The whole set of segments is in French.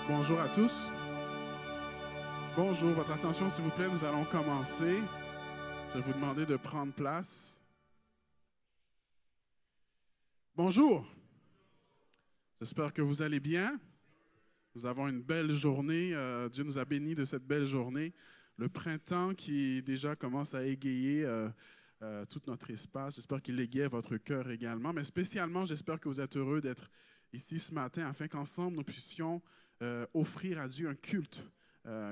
Bonjour à tous. Bonjour, votre attention s'il vous plaît, nous allons commencer. Je vais vous demander de prendre place. Bonjour. J'espère que vous allez bien. Nous avons une belle journée. Dieu nous a bénis de cette belle journée. Le printemps qui déjà commence à égayer tout notre espace. J'espère qu'il égaye votre cœur également. Mais spécialement, j'espère que vous êtes heureux d'être ici ce matin afin qu'ensemble nous puissions offrir à Dieu un culte.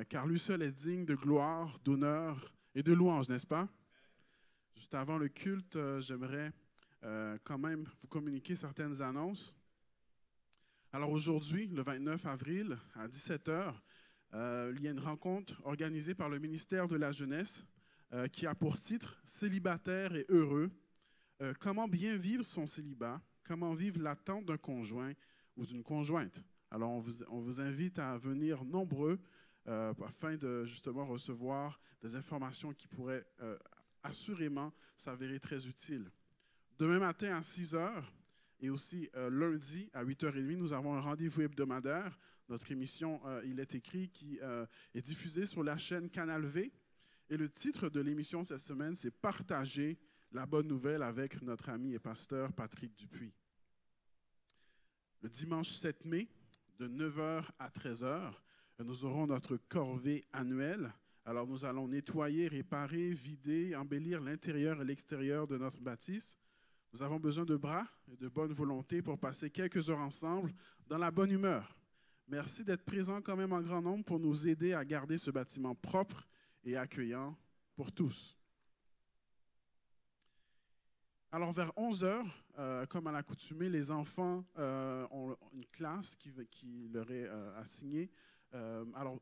Car lui seul est digne de gloire, d'honneur et de louange, n'est-ce pas? Juste avant le culte, j'aimerais quand même vous communiquer certaines annonces. Alors aujourd'hui, le 29 avril, à 17 h, il y a une rencontre organisée par le ministère de la Jeunesse qui a pour titre « Célibataire et heureux ». Comment bien vivre son célibat, comment vivre l'attente d'un conjoint ou d'une conjointe. Alors on vous invite à venir nombreux afin de justement recevoir des informations qui pourraient assurément s'avérer très utiles. Demain matin à 6 h et aussi lundi à 8h30, nous avons un rendez-vous hebdomadaire. Notre émission, il est écrit, qui est diffusée sur la chaîne Canal V. Et le titre de l'émission cette semaine, c'est « Partager la bonne nouvelle avec notre ami et pasteur Patrick Dupuis ». Le dimanche 7 mai, de 9 h à 13 h, nous aurons notre corvée annuelle. Alors nous allons nettoyer, réparer, vider, embellir l'intérieur et l'extérieur de notre bâtisse. Nous avons besoin de bras et de bonne volonté pour passer quelques heures ensemble dans la bonne humeur. Merci d'être présents quand même en grand nombre pour nous aider à garder ce bâtiment propre et accueillant pour tous. Alors vers 11 h, comme à l'accoutumée, les enfants ont une classe qui leur est assignée. Alors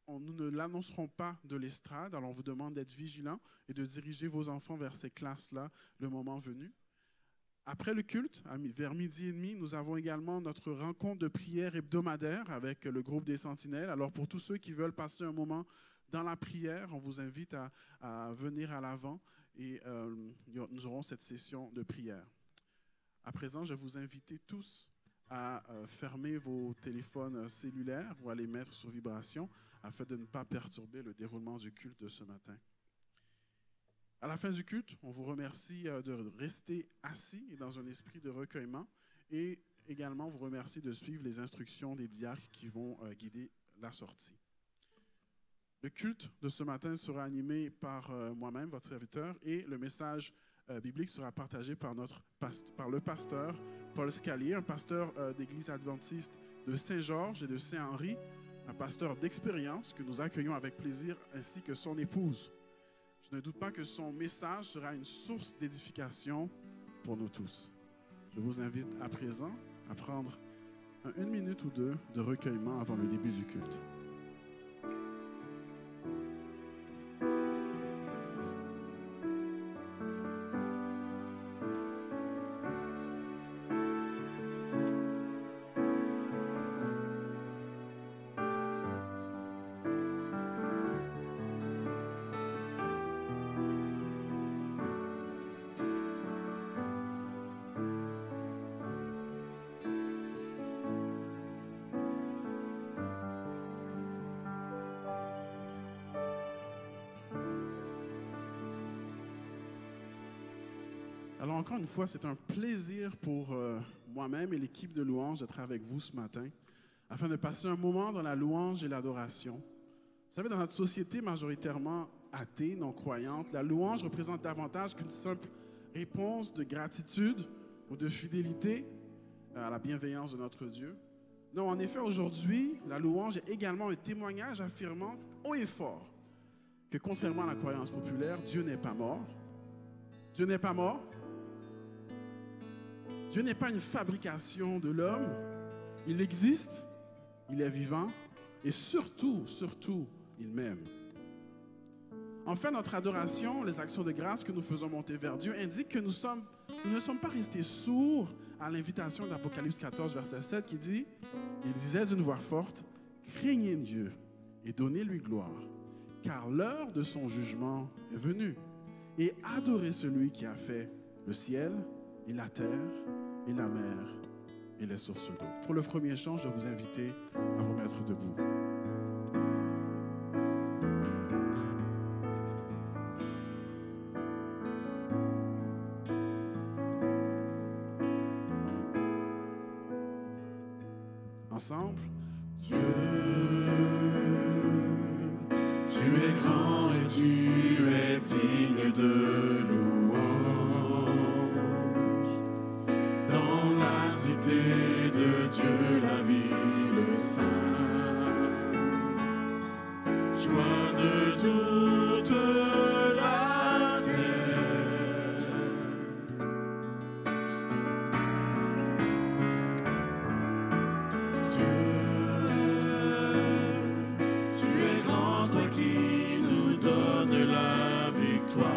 nous ne l'annoncerons pas de l'estrade, alors on vous demande d'être vigilants et de diriger vos enfants vers ces classes-là le moment venu. Après le culte, vers 12h30, nous avons également notre rencontre de prière hebdomadaire avec le groupe des Sentinelles. Alors pour tous ceux qui veulent passer un moment dans la prière, on vous invite à venir à l'avant et nous aurons cette session de prière. À présent, je vais vous inviter tous à fermer vos téléphones cellulaires ou à les mettre sur vibration afin de ne pas perturber le déroulement du culte de ce matin. À la fin du culte, on vous remercie de rester assis et dans un esprit de recueillement et également on vous remercie de suivre les instructions des diacres qui vont guider la sortie. Le culte de ce matin sera animé par moi-même, votre serviteur, et le message biblique sera partagé par le pasteur Paul Scalier, un pasteur d'église adventiste de Saint-Georges et de Saint-Henri, un pasteur d'expérience que nous accueillons avec plaisir, ainsi que son épouse. Je ne doute pas que son message sera une source d'édification pour nous tous. Je vous invite à présent à prendre une minute ou deux de recueillement avant le début du culte. Alors encore une fois, c'est un plaisir pour moi-même et l'équipe de louange d'être avec vous ce matin, afin de passer un moment dans la louange et l'adoration. Vous savez, dans notre société majoritairement athée, non-croyante, la louange représente davantage qu'une simple réponse de gratitude ou de fidélité à la bienveillance de notre Dieu. Non, en effet, aujourd'hui, la louange est également un témoignage affirmant haut et fort que contrairement à la croyance populaire, Dieu n'est pas mort. Dieu n'est pas mort. Dieu n'est pas une fabrication de l'homme. Il existe, il est vivant et surtout, il m'aime. Enfin, notre adoration, les actions de grâce que nous faisons monter vers Dieu indiquent que nous ne sommes pas restés sourds à l'invitation d'Apocalypse 14, verset 7 qui dit, il disait d'une voix forte, « Craignez Dieu et donnez-lui gloire, car l'heure de son jugement est venue. Et adorez celui qui a fait le ciel et la terre et la mer et les sources d'eau. Pour le premier chant, je vais vous inviter à vous mettre debout. Ensemble. Dieu, tu es grand et tu es digne de louange. Dans la cité de Dieu, la ville sainte, joie de toute la terre. Dieu, tu es grand, toi qui nous donnes la victoire,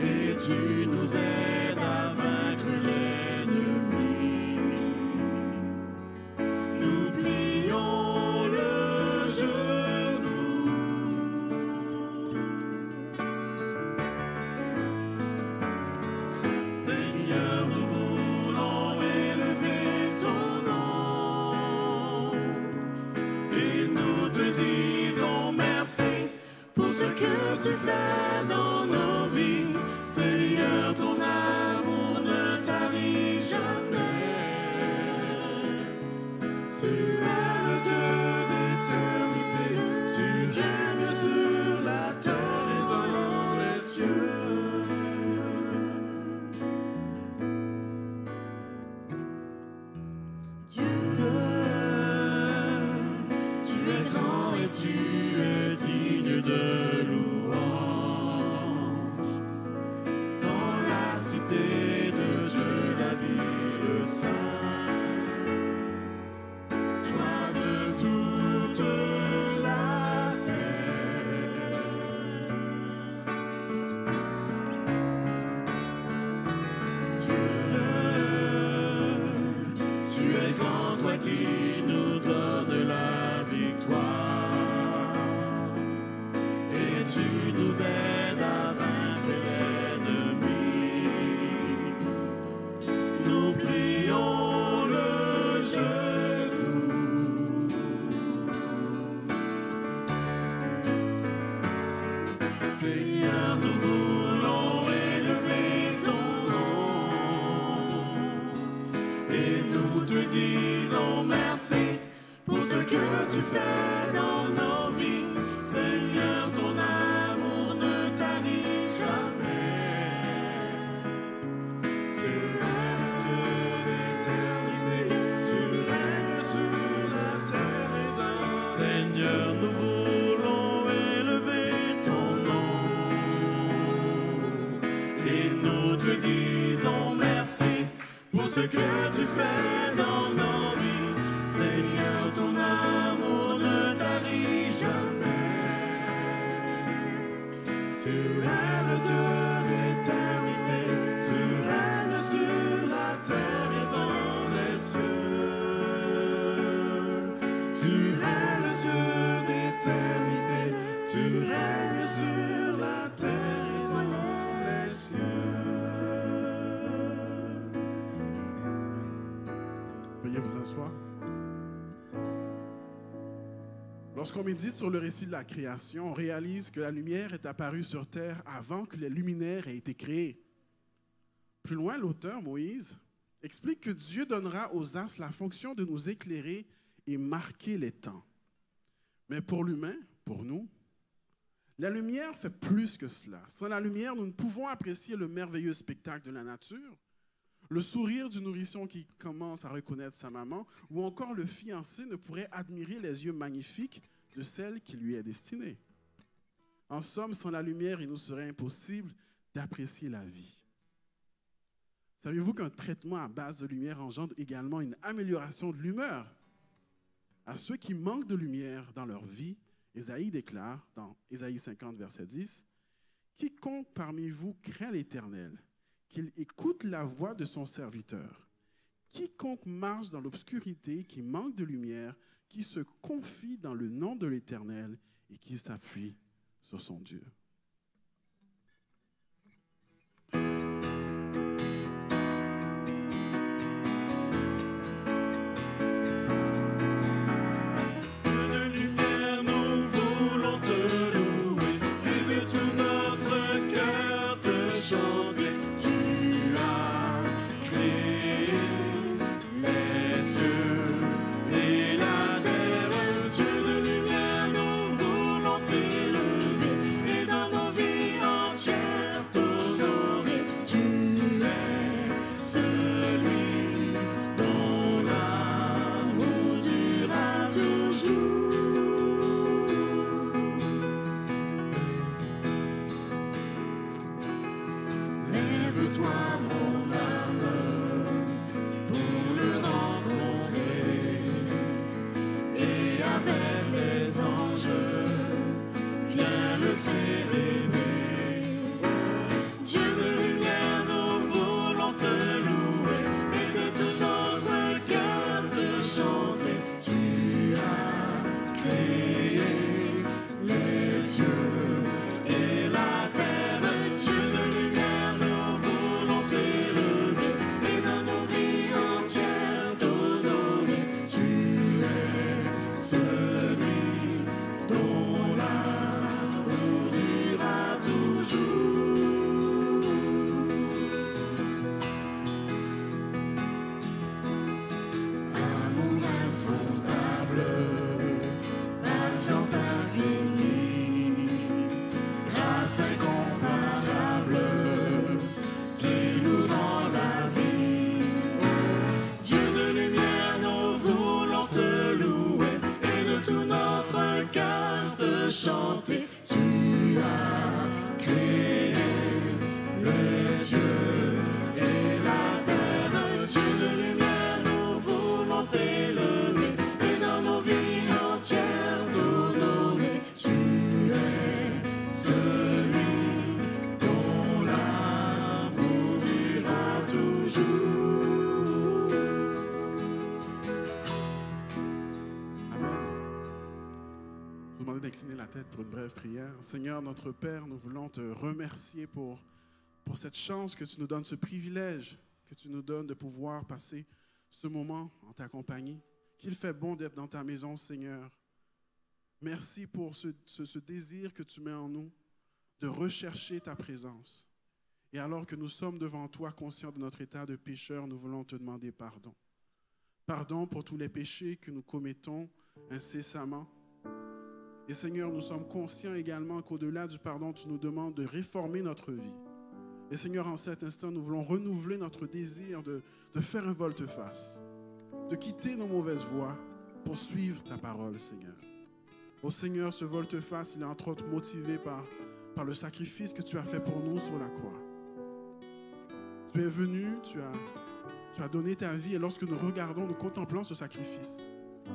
et tu nous aides à vaincre l'ennemi. Nous plions le genou. Seigneur, nous voulons élever ton nom, et nous te disons merci pour ce que tu fais dans nos vies. Seigneur, ton amour ne tarit jamais. Tu es le Dieu d'éternité, tu règnes sur la terre et dans les cieux. Dieu, tu es grand et tu es digne de louange. Dans la cité de Dieu, la ville sainte, joie de toute la terre. Dieu, tu es grand, toi qui nous donnes la victoire, et tu nous aides à vaincre l'ennemi. Nous plions le genou. Seigneur, nous voulons élever ton nom, et nous te disons merci pour ce que tu fais dans nos vies. Seigneur, ton amour ne tarit jamais. Tu es le Dieu d'éternité, tu règnes sur la terre et dans les cieux. Seigneur, nous voulons élever ton nom, et nous te disons merci pour ce que tu fais dans nos vies. Seigneur, ton amour ne tarit jamais. Tu es le Dieu d'éternité, tu règnes sur la terre et dans les cieux. Tu es le Dieu d'éternité, tu règnes sur la terre et dans les cieux. Veuillez vous asseoir. Lorsqu'on médite sur le récit de la création, on réalise que la lumière est apparue sur terre avant que les luminaires aient été créés. Plus loin, l'auteur, Moïse, explique que Dieu donnera aux astres la fonction de nous éclairer et marquer les temps. Mais pour l'humain, pour nous, la lumière fait plus que cela. Sans la lumière, nous ne pouvons apprécier le merveilleux spectacle de la nature, le sourire du nourrisson qui commence à reconnaître sa maman, ou encore le fiancé ne pourrait admirer les yeux magnifiques de celle qui lui est destinée. En somme, sans la lumière, il nous serait impossible d'apprécier la vie. Savez-vous qu'un traitement à base de lumière engendre également une amélioration de l'humeur? À ceux qui manquent de lumière dans leur vie, Ésaïe déclare dans Ésaïe 50, verset 10, « Quiconque parmi vous craint l'Éternel, qu'il écoute la voix de son serviteur. Quiconque marche dans l'obscurité, qui manque de lumière, qui se confie dans le nom de l'Éternel et qui s'appuie sur son Dieu. » incomparable qui nous rend la vie. Dieu de lumière, nous voulons te louer et de tout notre cœur te chanter. Tu as créé les cieux et la terre. Dieu de lumière, nous voulons t'élever et dans nos vies entières t'honorer. Tu es celui dont l'amour dira toujours. Amen. Je vous demande d'incliner la tête pour une brève prière. Seigneur, notre Père, nous voulons te remercier pour cette chance que tu nous donnes, ce privilège que tu nous donnes de pouvoir passer ce moment en ta compagnie. Qu'il fait bon d'être dans ta maison, Seigneur. Merci pour ce désir que tu mets en nous de rechercher ta présence. Et alors que nous sommes devant toi, conscients de notre état de pécheur, nous voulons te demander pardon. Pardon pour tous les péchés que nous commettons incessamment. Et Seigneur, nous sommes conscients également qu'au-delà du pardon, tu nous demandes de réformer notre vie. Et Seigneur, en cet instant, nous voulons renouveler notre désir de faire un volte-face, de quitter nos mauvaises voies pour suivre ta parole, Seigneur. Ô Seigneur, ce volte-face, il est entre autres motivé par le sacrifice que tu as fait pour nous sur la croix. Tu es venu, tu as donné ta vie, et lorsque nous regardons, nous contemplons ce sacrifice,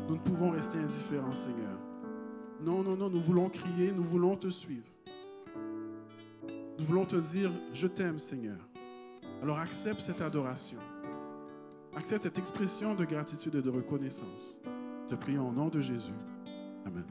nous ne pouvons rester indifférents, Seigneur. Non, non, non, nous voulons crier, nous voulons te suivre. Nous voulons te dire, je t'aime, Seigneur. Alors accepte cette adoration. Accepte cette expression de gratitude et de reconnaissance. Te prions au nom de Jésus. Amen.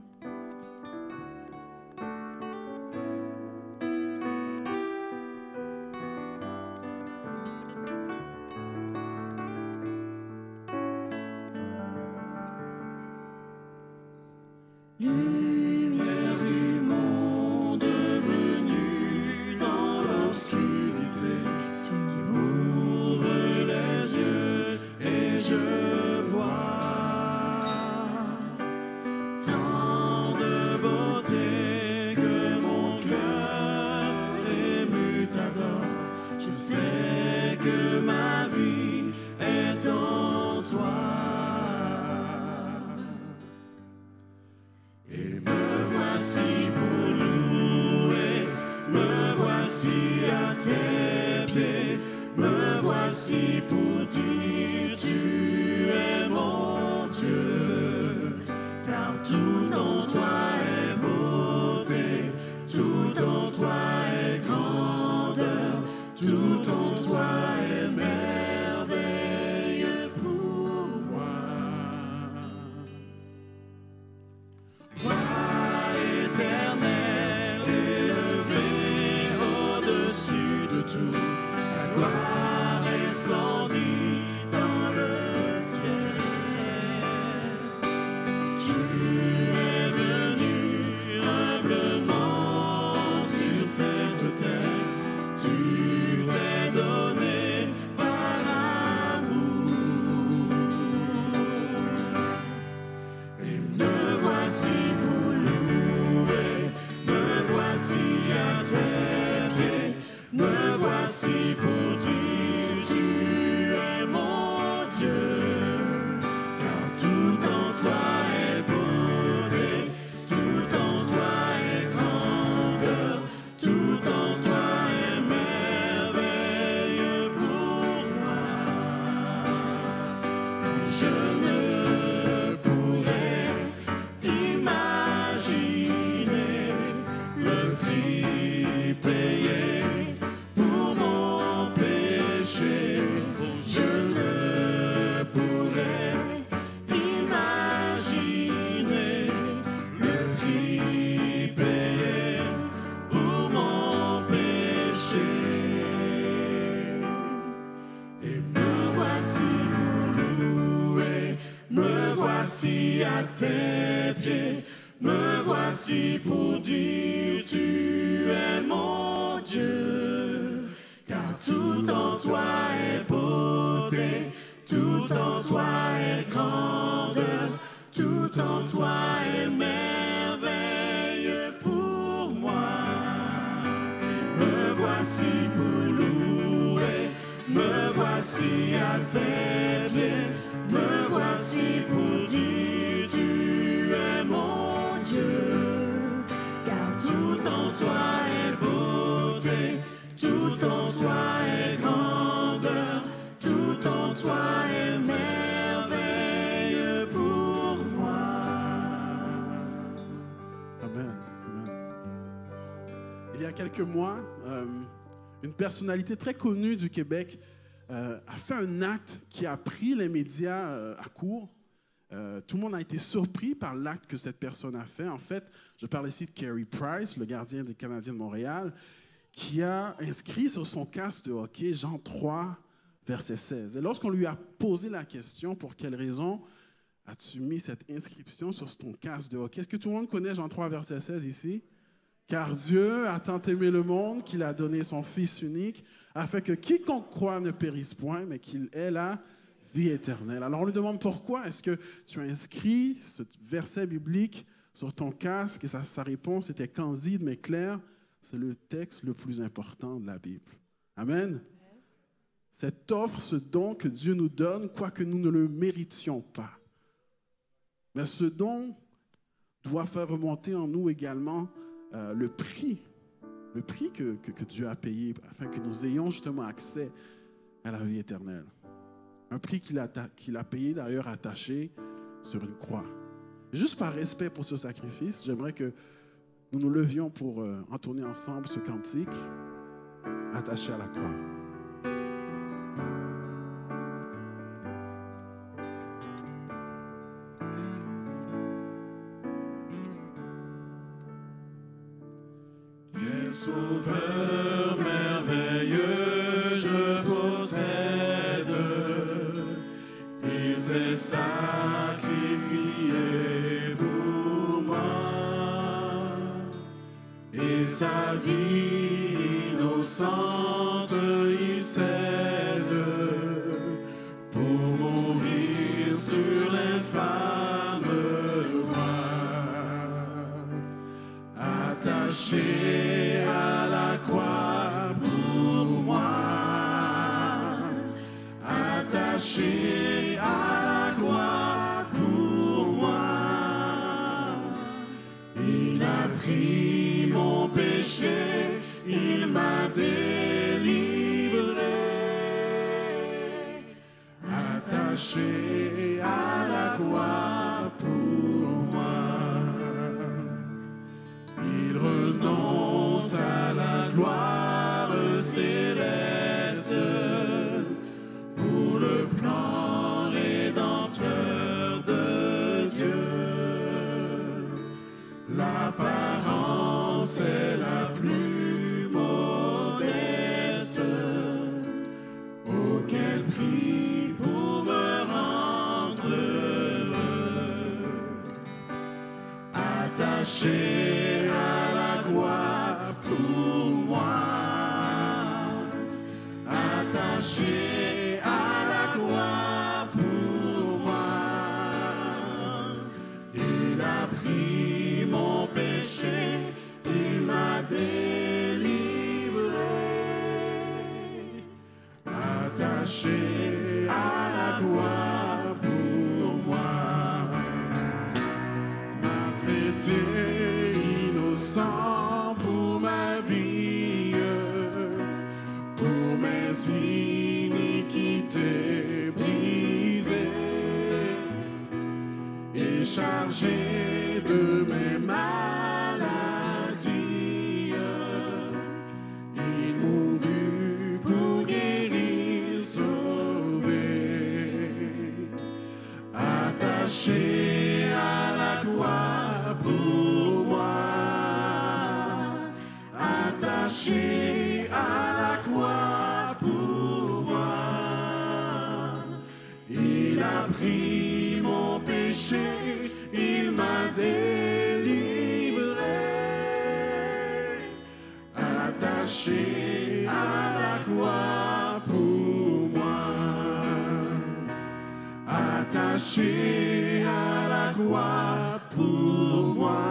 Lumière du monde venue dans l'obscurité, tu m'ouvres les yeux et je vois tant de beauté que mon cœur ému t'adore. Je sais que ma vie est en toi. Pour louer, me voici à tes pieds, me voici pour dire tu es mon Dieu, car tout en toi est beauté, tout en toi est grandeur, tout en toi est merveilleux pour moi. Éternel, élevé au-dessus de tout, ta gloire resplendit dans le ciel. Tu es venu humblement sur cette terre, tu t'es donné par amour. Et me voici pour louer, me voici à tes pieds, me voici pour dire tu es mon Dieu, car tout en toi est beauté, tout en toi est grandeur, tout en toi est merveilleux pour moi. Je ne pourrais imaginer le prix payé pour mon péché. Je ne pourrais imaginer le prix payé pour mon péché. Et me voici pour louer, me voici à tes pieds, me voici pour dire tu es mon Dieu, car tout en toi est beauté, tout en toi est grandeur, tout en toi est merveilleux pour moi. voici à tes pieds, me voici pour dire tu es mon Dieu, car tout en toi est beauté, tout en toi est grandeur, tout en toi est merveilleux pour moi. Amen. Il y a quelques mois, une personnalité très connue du Québec a fait un acte qui a pris les médias à court. Tout le monde a été surpris par l'acte que cette personne a fait. En fait, je parle ici de Carey Price, le gardien des Canadiens de Montréal, qui a inscrit sur son casque de hockey Jean 3, verset 16. Et lorsqu'on lui a posé la question, pour quelle raison as-tu mis cette inscription sur ton casque de hockey? Est-ce que tout le monde connaît Jean 3, verset 16 ici? Car Dieu a tant aimé le monde qu'il a donné son Fils unique, afin que quiconque croit ne périsse point, mais qu'il ait la vie éternelle. Alors on lui demande pourquoi est-ce que tu as inscrit ce verset biblique sur ton casque, et sa réponse était candide mais claire, c'est le texte le plus important de la Bible. Amen. Cette offre, ce don que Dieu nous donne, quoique nous ne le méritions pas. Mais ce don doit faire remonter en nous également le prix que Dieu a payé afin que nous ayons justement accès à la vie éternelle. Un prix qu'il a payé d'ailleurs attaché sur une croix. Et juste par respect pour ce sacrifice, j'aimerais que nous nous levions pour entonner ensemble ce cantique attaché à la croix. Sauveur merveilleux, je possède, il s'est sacrifié pour moi, et sa vie innocente il cède, pour mourir sur l'infâme croix, attaché à la croix pour moi, attaché à la croix pour moi. Il a pris mon péché, il m'a délivré, attaché à la croix pour moi. Il renonce à la gloire céleste pour le plan rédempteur de Dieu. L'apparence est la plus modeste. Oh, quel prix pour me rendre heureux. Attaché à la croix pour moi, attaché à la croix pour moi, il a pris mon péché, il m'a délivré, attaché à la croix pour moi, m'a traité innocent pour ma vie, pour mes iniquités brisées, et chargé de mes maladies, il mourut pour guérir, sauver, attaché à la croix pour moi, attaché à la croix pour moi, il a pris mon péché, il m'a délivré, attaché à la croix pour moi, attaché à la croix pour moi,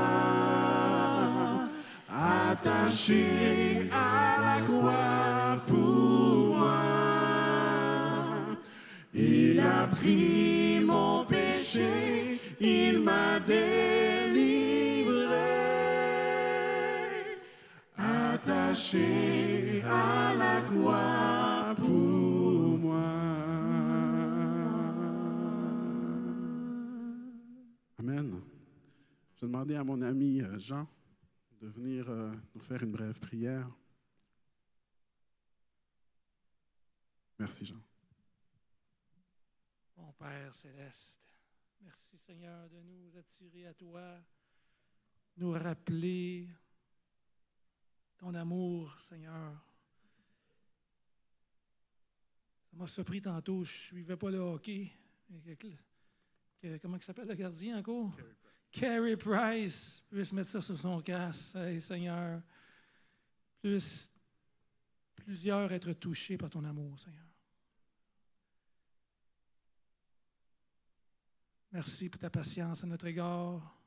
attaché à la croix pour moi, pris mon péché, il m'a délivré, attaché à la croix pour moi. Amen. Je vais demander à mon ami Jean de venir nous faire une brève prière. Merci, Jean. Mon Père céleste, merci Seigneur de nous attirer à toi, nous rappeler ton amour, Seigneur. Ça m'a surpris tantôt, je ne suivais pas le hockey. Comment il s'appelle le gardien encore? Carey Price puisse mettre ça sur son casque. Hey, Seigneur, plusieurs être touchés par ton amour, Seigneur. Merci pour ta patience à notre égard.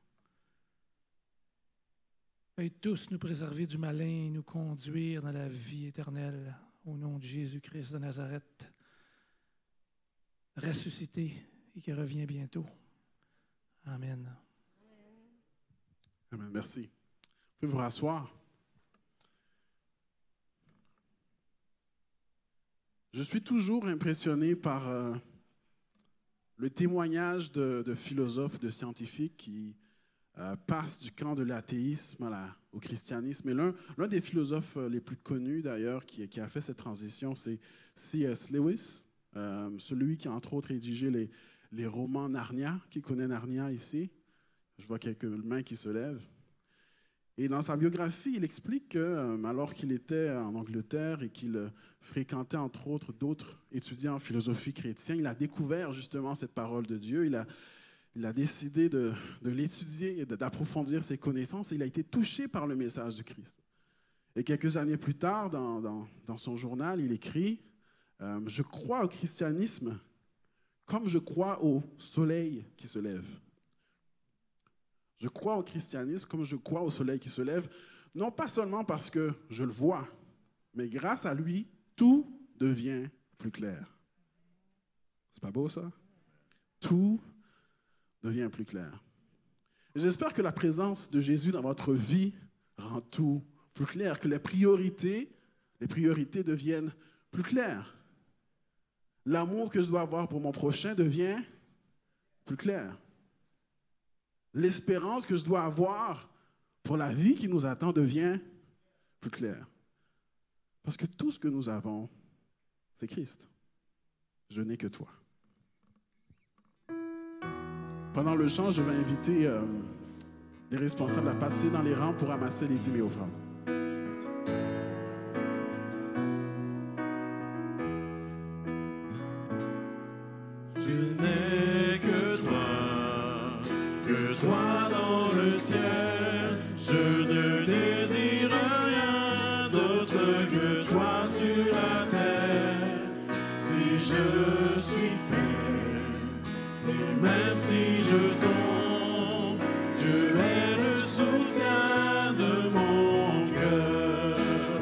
Veuille tous nous préserver du malin et nous conduire dans la vie éternelle. Au nom de Jésus-Christ de Nazareth, ressuscité et qui revient bientôt. Amen. Amen. Merci. Vous pouvez vous rasseoir. Je suis toujours impressionné par le témoignage de philosophes, de scientifiques qui passent du camp de l'athéisme au christianisme. Et l'un des philosophes les plus connus, d'ailleurs, qui a fait cette transition, c'est C.S. Lewis, celui qui a, entre autres, rédigé les romans Narnia. Qui connaît Narnia ici? Je vois quelques mains qui se lèvent. Et dans sa biographie, il explique que, alors qu'il était en Angleterre et qu'il fréquentait, entre autres, d'autres étudiants en philosophie chrétienne, il a découvert justement cette parole de Dieu. Il a décidé de l'étudier et d'approfondir ses connaissances. Et il a été touché par le message du Christ. Et quelques années plus tard, dans son journal, il écrit « Je crois au christianisme comme je crois au soleil qui se lève. » Je crois au christianisme comme je crois au soleil qui se lève, non pas seulement parce que je le vois, mais grâce à lui, tout devient plus clair. C'est pas beau ça? Tout devient plus clair. Et j'espère que la présence de Jésus dans votre vie rend tout plus clair, que les priorités deviennent plus claires. L'amour que je dois avoir pour mon prochain devient plus clair. L'espérance que je dois avoir pour la vie qui nous attend devient plus claire. Parce que tout ce que nous avons, c'est Christ. Je n'ai que toi. Pendant le chant, je vais inviter les responsables à passer dans les rangs pour ramasser les dîmes et offrandes. Je n'ai que toi dans le ciel, je ne désire rien d'autre que toi sur la terre. Si je suis fait, et même si je tombe, Dieu est le soutien de mon cœur.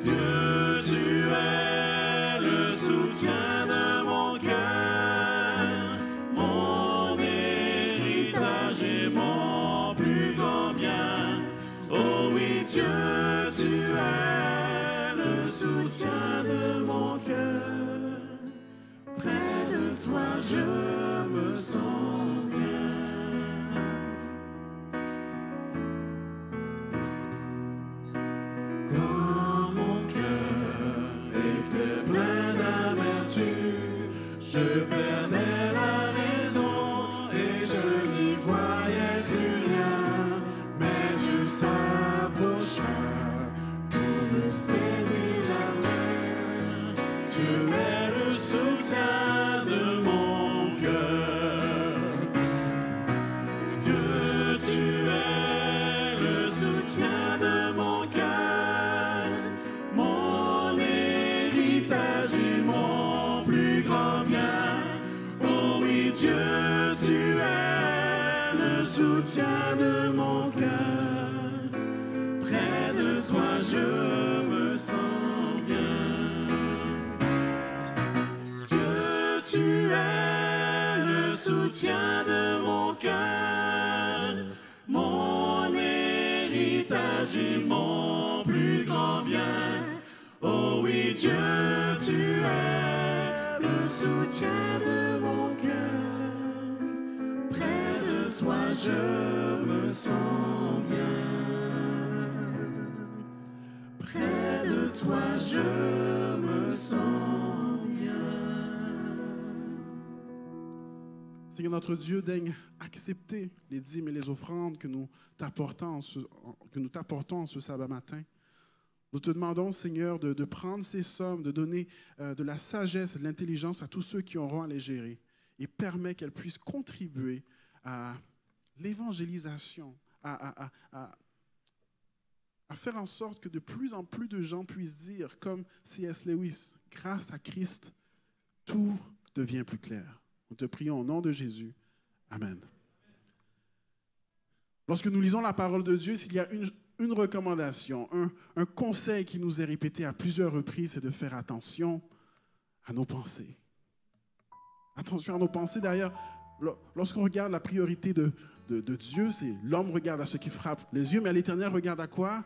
Dieu, tu es le soutien de mon cœur, mon héritage et mon plus grand bien. Oh oui, Dieu, tu es le soutien de mon cœur. Près de toi, je me sens bien. Quand mon cœur était plein d'amertume, je perdais la raison et je n'y voyais plus rien. Mais Dieu s'approcha pour me saisir la main. Dieu est le soutien de mon cœur. Dieu, tu es le soutien de mon cœur, mon héritage et mon plus grand bien. Oh oui, Dieu, tu es le soutien de mon cœur. Près de toi, je me sens bien. Dieu, soutien de mon cœur, mon héritage et mon plus grand bien. Oh oui, Dieu, tu es le soutien de mon cœur. Près de toi, je me sens bien. Près de toi, je me sens bien. Seigneur notre Dieu, daigne accepter les dîmes et les offrandes que nous t'apportons en ce sabbat matin. Nous te demandons, Seigneur, de prendre ces sommes, de donner de la sagesse et de l'intelligence à tous ceux qui auront à les gérer et permet qu'elles puissent contribuer à l'évangélisation, à faire en sorte que de plus en plus de gens puissent dire, comme C.S. Lewis, grâce à Christ, tout devient plus clair. Nous te prions au nom de Jésus. Amen. Lorsque nous lisons la parole de Dieu, s'il y a une recommandation, un conseil qui nous est répété à plusieurs reprises, c'est de faire attention à nos pensées. Attention à nos pensées. D'ailleurs, lorsqu'on regarde la priorité de Dieu, c'est l'homme regarde à ce qui frappe les yeux, mais l'Éternel regarde à quoi?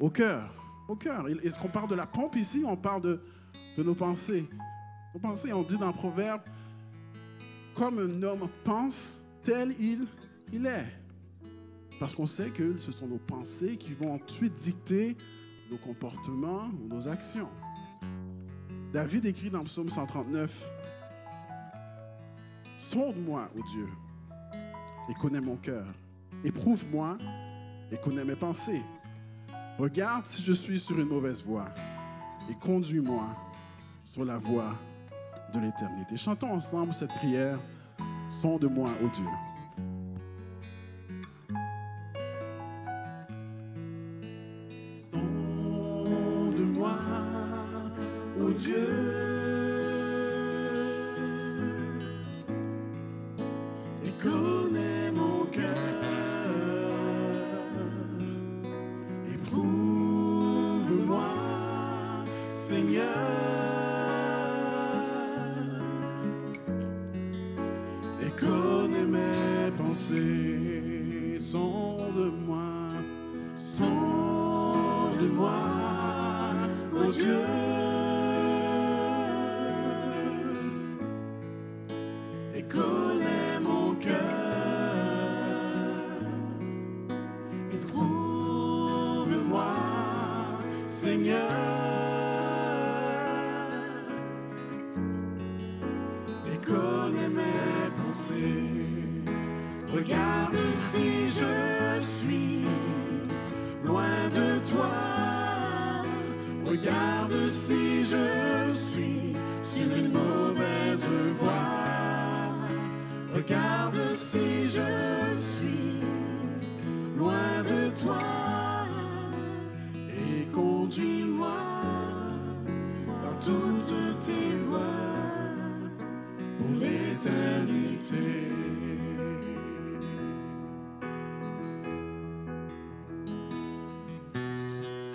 Au cœur. Au cœur. Est-ce qu'on parle de la pompe ici ou on parle de nos pensées? Nos pensées, on dit dans le Proverbe, comme un homme pense, tel il est. Parce qu'on sait que ce sont nos pensées qui vont ensuite dicter nos comportements ou nos actions. David écrit dans le psaume 139, « Sonde-moi, ô Dieu, et connais mon cœur. Éprouve-moi et connais mes pensées. Regarde si je suis sur une mauvaise voie et conduis-moi sur la voie de l'éternité. » Chantons ensemble cette prière, « Sonde-moi, ô Dieu. » Dieu, et connais mon cœur, éprouve-moi, Seigneur, et connais mes pensées, sonde-moi, ô Dieu. Connais mon cœur, éprouve-moi, Seigneur, et connais mes pensées. Regarde si je suis loin de toi, regarde si je suis sur une mauvaise voie. Regarde si je suis loin de toi et conduis-moi dans toutes tes voies pour l'éternité.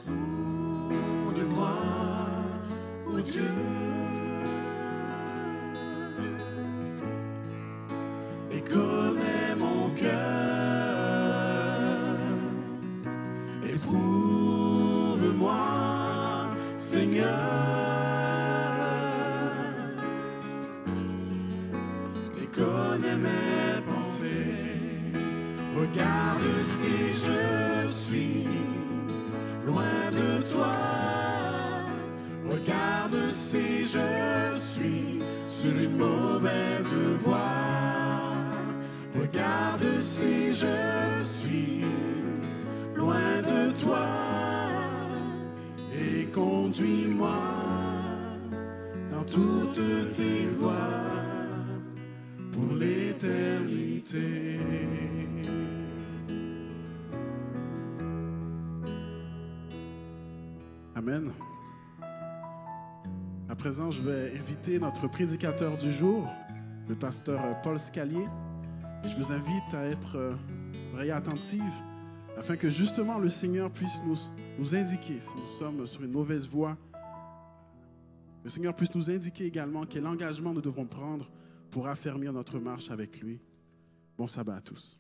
Sonde-moi, ô Dieu. Connais mon cœur, éprouve-moi, Seigneur, et connais mes pensées. Regarde si je suis loin de toi, regarde si je suis sur une mauvaise voie. Regarde si je suis loin de toi et conduis-moi dans toutes tes voies pour l'éternité. Amen. À présent, je vais inviter notre prédicateur du jour, le pasteur Paul Scalier. Et je vous invite à être oreille attentive afin que justement le Seigneur puisse nous indiquer si nous sommes sur une mauvaise voie. Le Seigneur puisse nous indiquer également quel engagement nous devons prendre pour affermir notre marche avec lui. Bon sabbat à tous.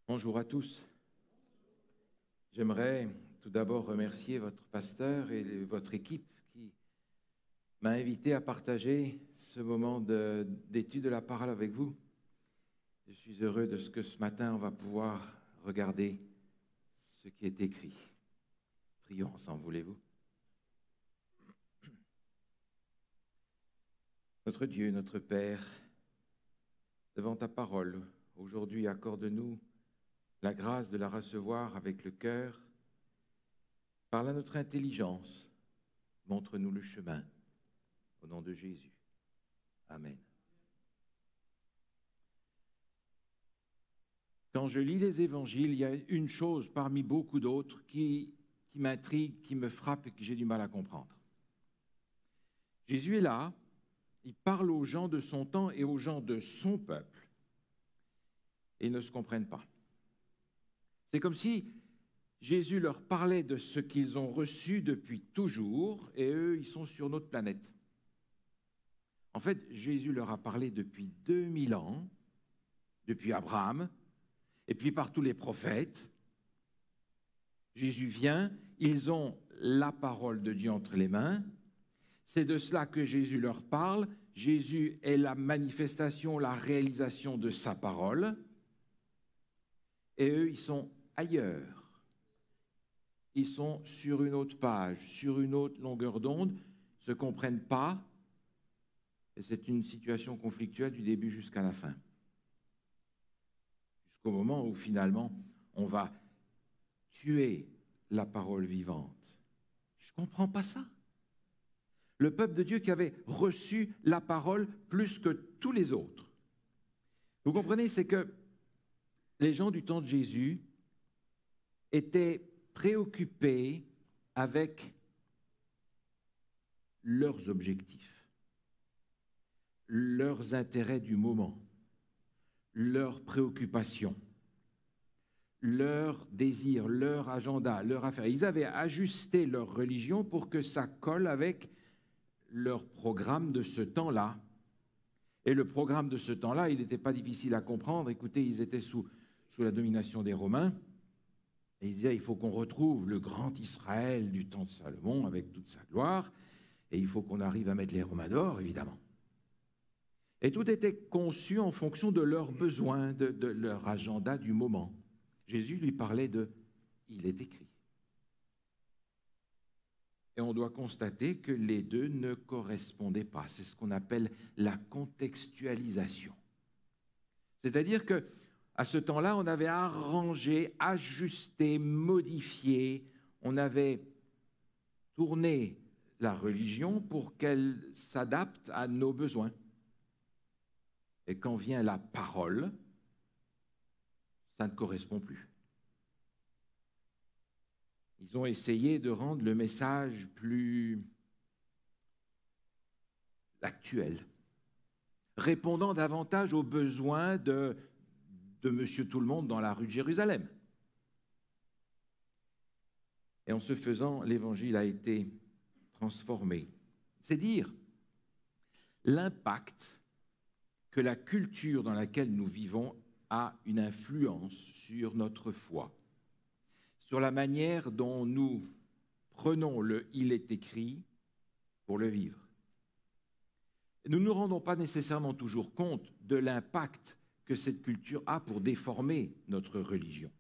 Bonjour à tous. J'aimerais tout d'abord remercier votre pasteur et votre équipe qui m'a invité à partager ce moment d'étude de la parole avec vous. Je suis heureux de ce que ce matin on va pouvoir regarder ce qui est écrit. Prions ensemble, voulez-vous? Notre Dieu, notre Père, devant ta parole, aujourd'hui accorde-nous la grâce de la recevoir avec le cœur. Parle à notre intelligence, montre-nous le chemin. Au nom de Jésus. Amen. Quand je lis les évangiles, il y a une chose parmi beaucoup d'autres qui m'intrigue, qui me frappe et que j'ai du mal à comprendre. Jésus est là, il parle aux gens de son temps et aux gens de son peuple, et ils ne se comprennent pas. C'est comme si Jésus leur parlait de ce qu'ils ont reçu depuis toujours, et eux, ils sont sur notre planète. En fait, Jésus leur a parlé depuis 2000 ans, depuis Abraham, et puis par tous les prophètes. Jésus vient, ils ont la parole de Dieu entre les mains. C'est de cela que Jésus leur parle. Jésus est la manifestation, la réalisation de sa parole. Et eux, ils sont ailleurs. Ils sont sur une autre page, sur une autre longueur d'onde, ne se comprennent pas. Et c'est une situation conflictuelle du début jusqu'à la fin. Jusqu'au moment où finalement, on va tuer la parole vivante. Je ne comprends pas ça. Le peuple de Dieu qui avait reçu la parole plus que tous les autres. Vous comprenez, c'est que les gens du temps de Jésus étaient préoccupés avec leurs objectifs, leurs intérêts du moment, leurs préoccupations, leurs désirs, leur agenda, leur affaire. Ils avaient ajusté leur religion pour que ça colle avec leur programme de ce temps-là. Et le programme de ce temps-là, il n'était pas difficile à comprendre. Écoutez, ils étaient sous la domination des Romains. Et ils disaient, il faut qu'on retrouve le grand Israël du temps de Salomon avec toute sa gloire. Et il faut qu'on arrive à mettre les Romains d'or, évidemment. Et tout était conçu en fonction de leurs besoins, de leur agenda du moment. Jésus lui parlait de « il est écrit ». Et on doit constater que les deux ne correspondaient pas. C'est ce qu'on appelle la contextualisation. C'est-à-dire qu'à ce temps-là, on avait arrangé, ajusté, modifié, on avait tourné la religion pour qu'elle s'adapte à nos besoins. Et quand vient la parole, ça ne correspond plus. Ils ont essayé de rendre le message plus actuel, répondant davantage aux besoins de Monsieur Tout-le-Monde dans la rue de Jérusalem. Et en ce faisant, l'Évangile a été transformé. C'est dire l'impact que la culture dans laquelle nous vivons a une influence sur notre foi, sur la manière dont nous prenons le « il est écrit » pour le vivre. Nous ne nous rendons pas nécessairement toujours compte de l'impact que cette culture a pour déformer notre religion,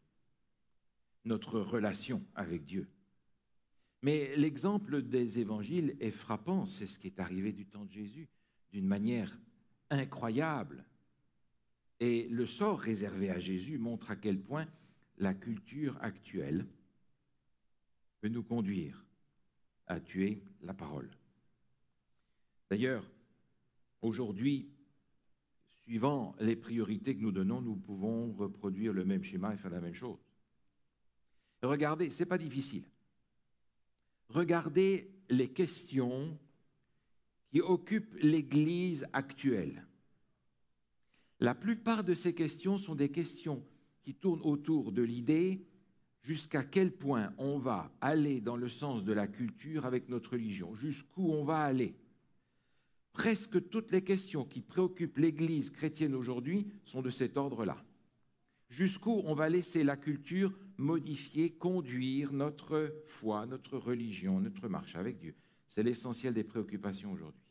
notre relation avec Dieu. Mais l'exemple des évangiles est frappant, c'est ce qui est arrivé du temps de Jésus, d'une manière incroyable. Et le sort réservé à Jésus montre à quel point la culture actuelle peut nous conduire à tuer la parole. D'ailleurs, aujourd'hui, suivant les priorités que nous donnons, nous pouvons reproduire le même schéma et faire la même chose. Regardez, ce n'est pas difficile. Regardez les questions qui occupent l'Église actuelle. La plupart de ces questions sont des questions qui tournent autour de l'idée jusqu'à quel point on va aller dans le sens de la culture avec notre religion, jusqu'où on va aller. Presque toutes les questions qui préoccupent l'Église chrétienne aujourd'hui sont de cet ordre-là. Jusqu'où on va laisser la culture modifier, conduire notre foi, notre religion, notre marche avec Dieu. C'est l'essentiel des préoccupations aujourd'hui.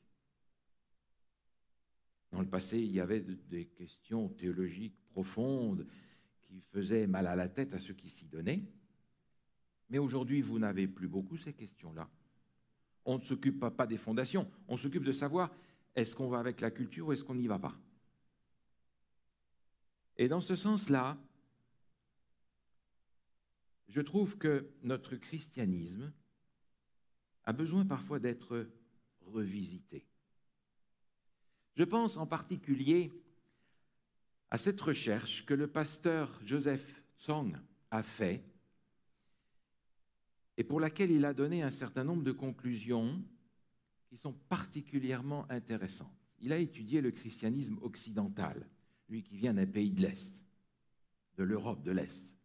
Dans le passé, il y avait des questions théologiques profondes qui faisaient mal à la tête à ceux qui s'y donnaient. Mais aujourd'hui, vous n'avez plus beaucoup ces questions-là. On ne s'occupe pas des fondations, on s'occupe de savoir est-ce qu'on va avec la culture ou est-ce qu'on n'y va pas. Et dans ce sens-là, je trouve que notre christianisme a besoin parfois d'être revisité. Je pense en particulier à cette recherche que le pasteur Joseph Tsong a fait et pour laquelle il a donné un certain nombre de conclusions qui sont particulièrement intéressantes. Il a étudié le christianisme occidental, lui qui vient d'un pays de l'Est, de l'Europe de l'Est.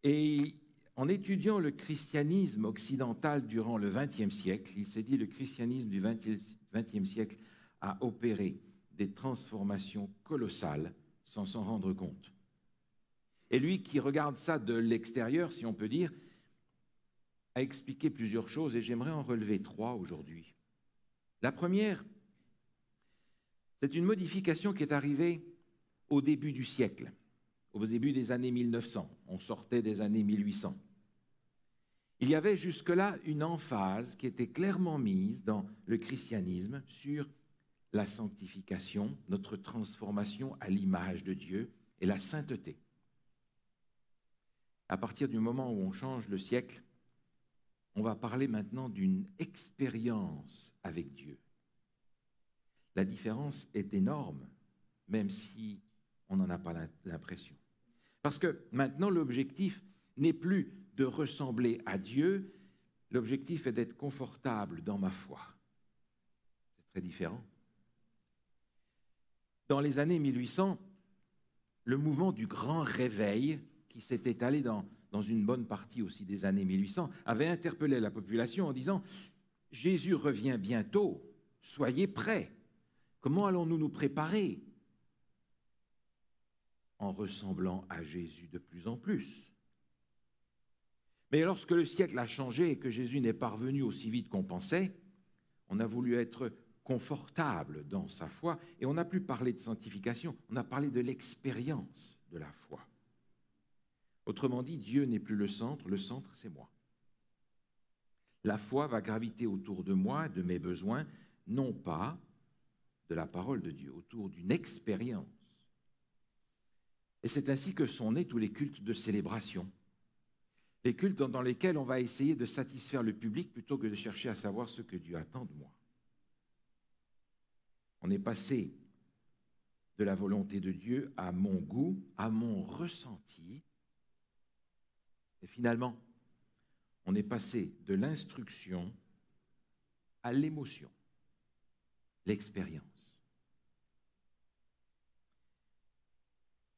Et en étudiant le christianisme occidental durant le XXe siècle, il s'est dit le christianisme du XXe siècle a opéré des transformations colossales sans s'en rendre compte. Et lui qui regarde ça de l'extérieur, si on peut dire, a expliqué plusieurs choses et j'aimerais en relever 3 aujourd'hui. La première, c'est une modification qui est arrivée au début du siècle, au début des années 1900. On sortait des années 1800. Il y avait jusque-là une emphase qui était clairement mise dans le christianisme sur la sanctification, notre transformation à l'image de Dieu et la sainteté. À partir du moment où on change le siècle, on va parler maintenant d'une expérience avec Dieu. La différence est énorme, même si on n'en a pas l'impression. Parce que maintenant, l'objectif n'est plus de ressembler à Dieu, l'objectif est d'être confortable dans ma foi. C'est très différent. Dans les années 1800, le mouvement du grand réveil, qui s'est étalé dans une bonne partie aussi des années 1800, avait interpellé la population en disant « Jésus revient bientôt, soyez prêts. Comment allons-nous nous préparer ?» En ressemblant à Jésus de plus en plus. Mais lorsque le siècle a changé et que Jésus n'est pas revenu aussi vite qu'on pensait, on a voulu être confortable dans sa foi et on n'a plus parlé de sanctification, on a parlé de l'expérience de la foi. Autrement dit, Dieu n'est plus le centre c'est moi. La foi va graviter autour de moi, de mes besoins, non pas de la parole de Dieu, autour d'une expérience. Et c'est ainsi que sont nés tous les cultes de célébration. Les cultes dans lesquels on va essayer de satisfaire le public plutôt que de chercher à savoir ce que Dieu attend de moi. On est passé de la volonté de Dieu à mon goût, à mon ressenti. Et finalement, on est passé de l'instruction à l'émotion, l'expérience.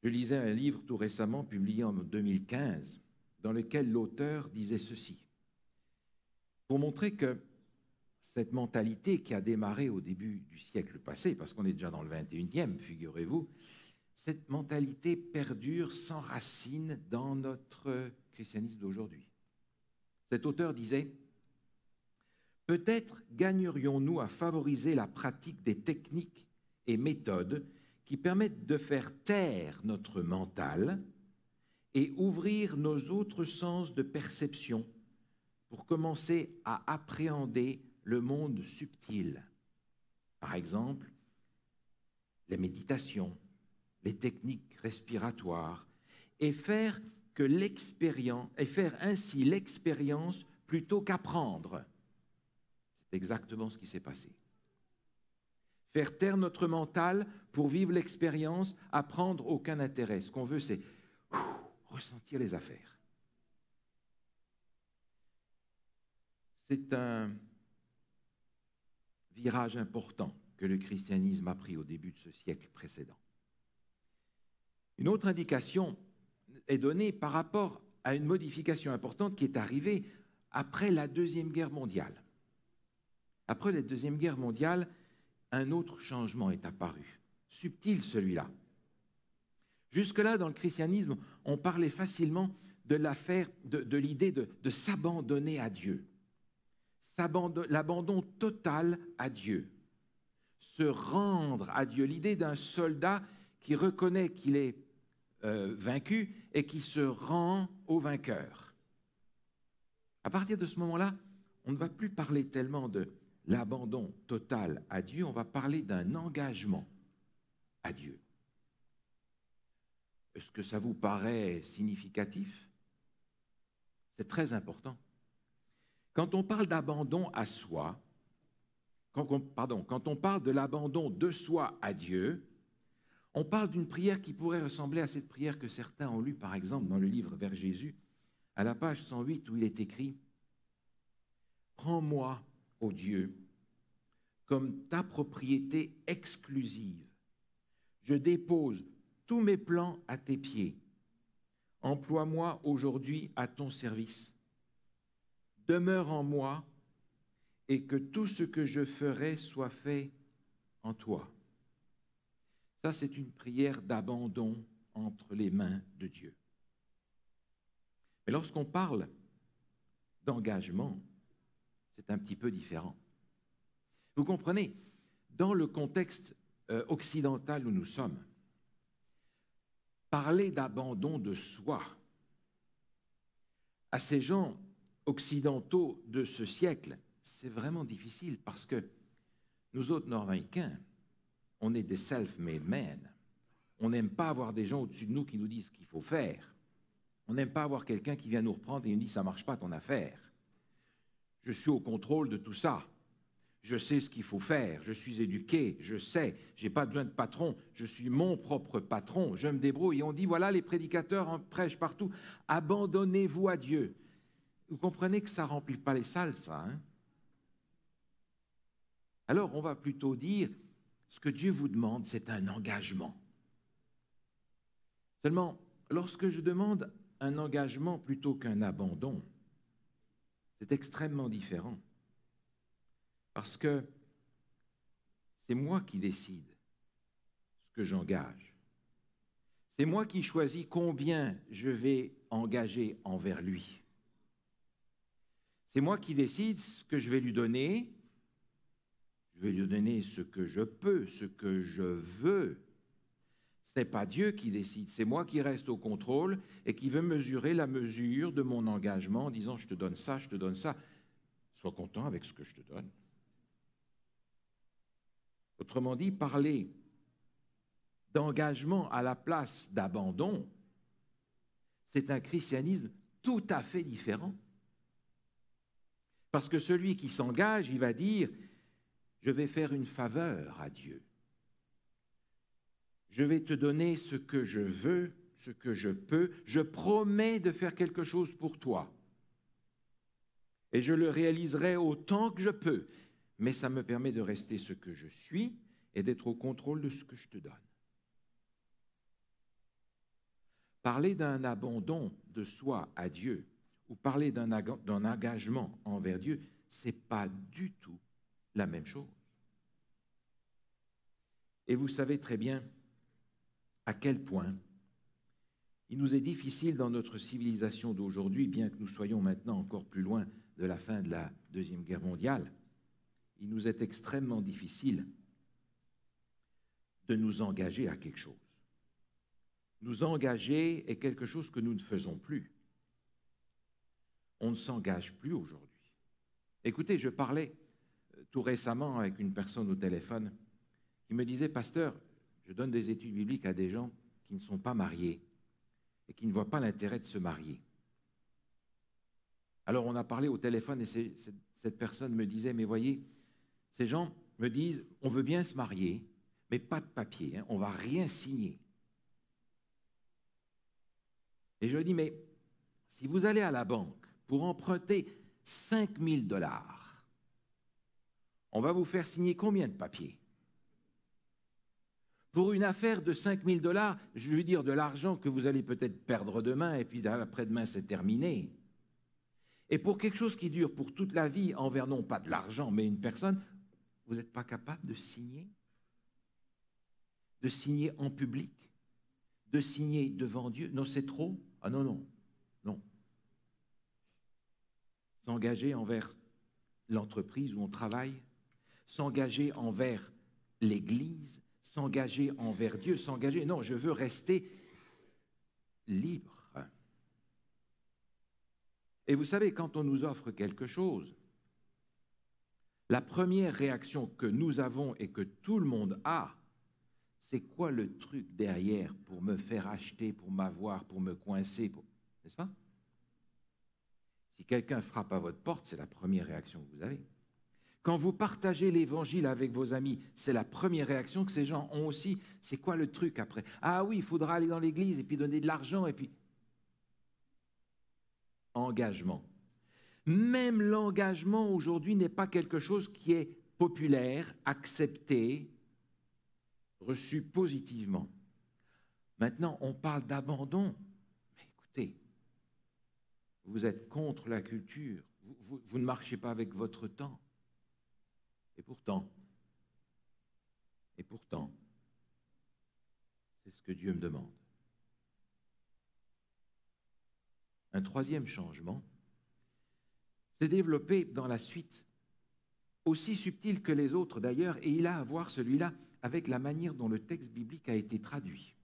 Je lisais un livre tout récemment, publié en 2015, dans lequel l'auteur disait ceci. Pour montrer que cette mentalité qui a démarré au début du siècle passé, parce qu'on est déjà dans le 21e, figurez-vous, cette mentalité perdure sans racine dans notre christianisme d'aujourd'hui. Cet auteur disait « Peut-être gagnerions-nous à favoriser la pratique des techniques et méthodes qui permettent de faire taire notre mental et ouvrir nos autres sens de perception pour commencer à appréhender le monde subtil. Par exemple, les méditations, les techniques respiratoires, et faire ainsi l'expérience plutôt qu'apprendre. » C'est exactement ce qui s'est passé. Faire taire notre mental pour vivre l'expérience, apprendre aucun intérêt. Ce qu'on veut, c'est ressentir les affaires. C'est un virage important que le christianisme a pris au début de ce siècle précédent. Une autre indication est donnée par rapport à une modification importante qui est arrivée après la Deuxième Guerre mondiale. Après la Deuxième Guerre mondiale, un autre changement est apparu, subtil celui-là. Jusque-là, dans le christianisme, on parlait facilement de l'idée de s'abandonner à Dieu, l'abandon total à Dieu, se rendre à Dieu, l'idée d'un soldat qui reconnaît qu'il est vaincu et qui se rend au vainqueur. À partir de ce moment-là, on ne va plus parler tellement de l'abandon total à Dieu, on va parler d'un engagement à Dieu. Est-ce que ça vous paraît significatif? C'est très important. Quand on parle d'abandon à soi, quand on parle de l'abandon de soi à Dieu, on parle d'une prière qui pourrait ressembler à cette prière que certains ont lue, par exemple, dans le livre Vers Jésus, à la page 108, où il est écrit « Prends-moi, ô Dieu, comme ta propriété exclusive. Je dépose tous mes plans à tes pieds. Emploie-moi aujourd'hui à ton service. Demeure en moi et que tout ce que je ferai soit fait en toi. » Ça, c'est une prière d'abandon entre les mains de Dieu. Mais lorsqu'on parle d'engagement, c'est un petit peu différent. Vous comprenez, dans le contexte occidental où nous sommes, parler d'abandon de soi à ces gens occidentaux de ce siècle, c'est vraiment difficile parce que nous autres Nord-Américains, on est des self-made men. On n'aime pas avoir des gens au-dessus de nous qui nous disent ce qu'il faut faire. On n'aime pas avoir quelqu'un qui vient nous reprendre et nous dit « ça ne marche pas ton affaire ». Je suis au contrôle de tout ça. Je sais ce qu'il faut faire. Je suis éduqué. Je sais. Je n'ai pas besoin de patron. Je suis mon propre patron. Je me débrouille. Et on dit « voilà, les prédicateurs en prêchent partout. Abandonnez-vous à Dieu ». Vous comprenez que ça ne remplit pas les salles, ça, hein? Alors, on va plutôt dire ce que Dieu vous demande, c'est un engagement. Seulement, lorsque je demande un engagement plutôt qu'un abandon, c'est extrêmement différent. Parce que c'est moi qui décide ce que j'engage. C'est moi qui choisis combien je vais engager envers lui. C'est moi qui décide ce que je vais lui donner. Je vais lui donner ce que je peux, ce que je veux. Ce n'est pas Dieu qui décide, c'est moi qui reste au contrôle et qui veut mesurer la mesure de mon engagement en disant « je te donne ça, je te donne ça ». Sois content avec ce que je te donne. Autrement dit, parler d'engagement à la place d'abandon, c'est un christianisme tout à fait différent. Parce que celui qui s'engage, il va dire « je vais faire une faveur à Dieu. Je vais te donner ce que je veux, ce que je peux. Je promets de faire quelque chose pour toi. Et je le réaliserai autant que je peux. Mais ça me permet de rester ce que je suis et d'être au contrôle de ce que je te donne. » Parler d'un abandon de soi à Dieu ou parler d'un engagement envers Dieu, ce n'est pas du tout la même chose. Et vous savez très bien à quel point il nous est difficile dans notre civilisation d'aujourd'hui, bien que nous soyons maintenant encore plus loin de la fin de la Deuxième Guerre mondiale, il nous est extrêmement difficile de nous engager à quelque chose. Nous engager est quelque chose que nous ne faisons plus. On ne s'engage plus aujourd'hui. Écoutez, je parlais tout récemment avec une personne au téléphone qui me disait « Pasteur, je donne des études bibliques à des gens qui ne sont pas mariés et qui ne voient pas l'intérêt de se marier. » Alors on a parlé au téléphone et cette personne me disait « Mais voyez, ces gens me disent « On veut bien se marier, mais pas de papier, hein, on ne va rien signer. » Et je dis « Mais si vous allez à la banque pour emprunter 5 000 $. On va vous faire signer combien de papiers? Pour une affaire de 5 000 $, je veux dire de l'argent que vous allez peut-être perdre demain, et puis après-demain, c'est terminé. Et pour quelque chose qui dure pour toute la vie, envers non pas de l'argent, mais une personne, vous n'êtes pas capable de signer? De signer en public? De signer devant Dieu? Non, c'est trop? Ah non, non, non. S'engager envers l'entreprise où on travaille, s'engager envers l'Église, s'engager envers Dieu, s'engager... Non, je veux rester libre. Et vous savez, quand on nous offre quelque chose, la première réaction que nous avons et que tout le monde a, c'est quoi le truc derrière pour me faire acheter, pour m'avoir, pour me coincer, n'est-ce pas? Si quelqu'un frappe à votre porte, c'est la première réaction que vous avez. Quand vous partagez l'évangile avec vos amis, c'est la première réaction que ces gens ont aussi. C'est quoi le truc après? Ah oui, il faudra aller dans l'église et puis donner de l'argent et puis... Engagement. Même l'engagement aujourd'hui n'est pas quelque chose qui est populaire, accepté, reçu positivement. Maintenant, on parle d'abandon. Mais écoutez, vous êtes contre la culture, vous ne marchez pas avec votre temps. Et pourtant, c'est ce que Dieu me demande. Un troisième changement s'est développé dans la suite, aussi subtil que les autres d'ailleurs, et il a à voir celui-là avec la manière dont le texte biblique a été traduit.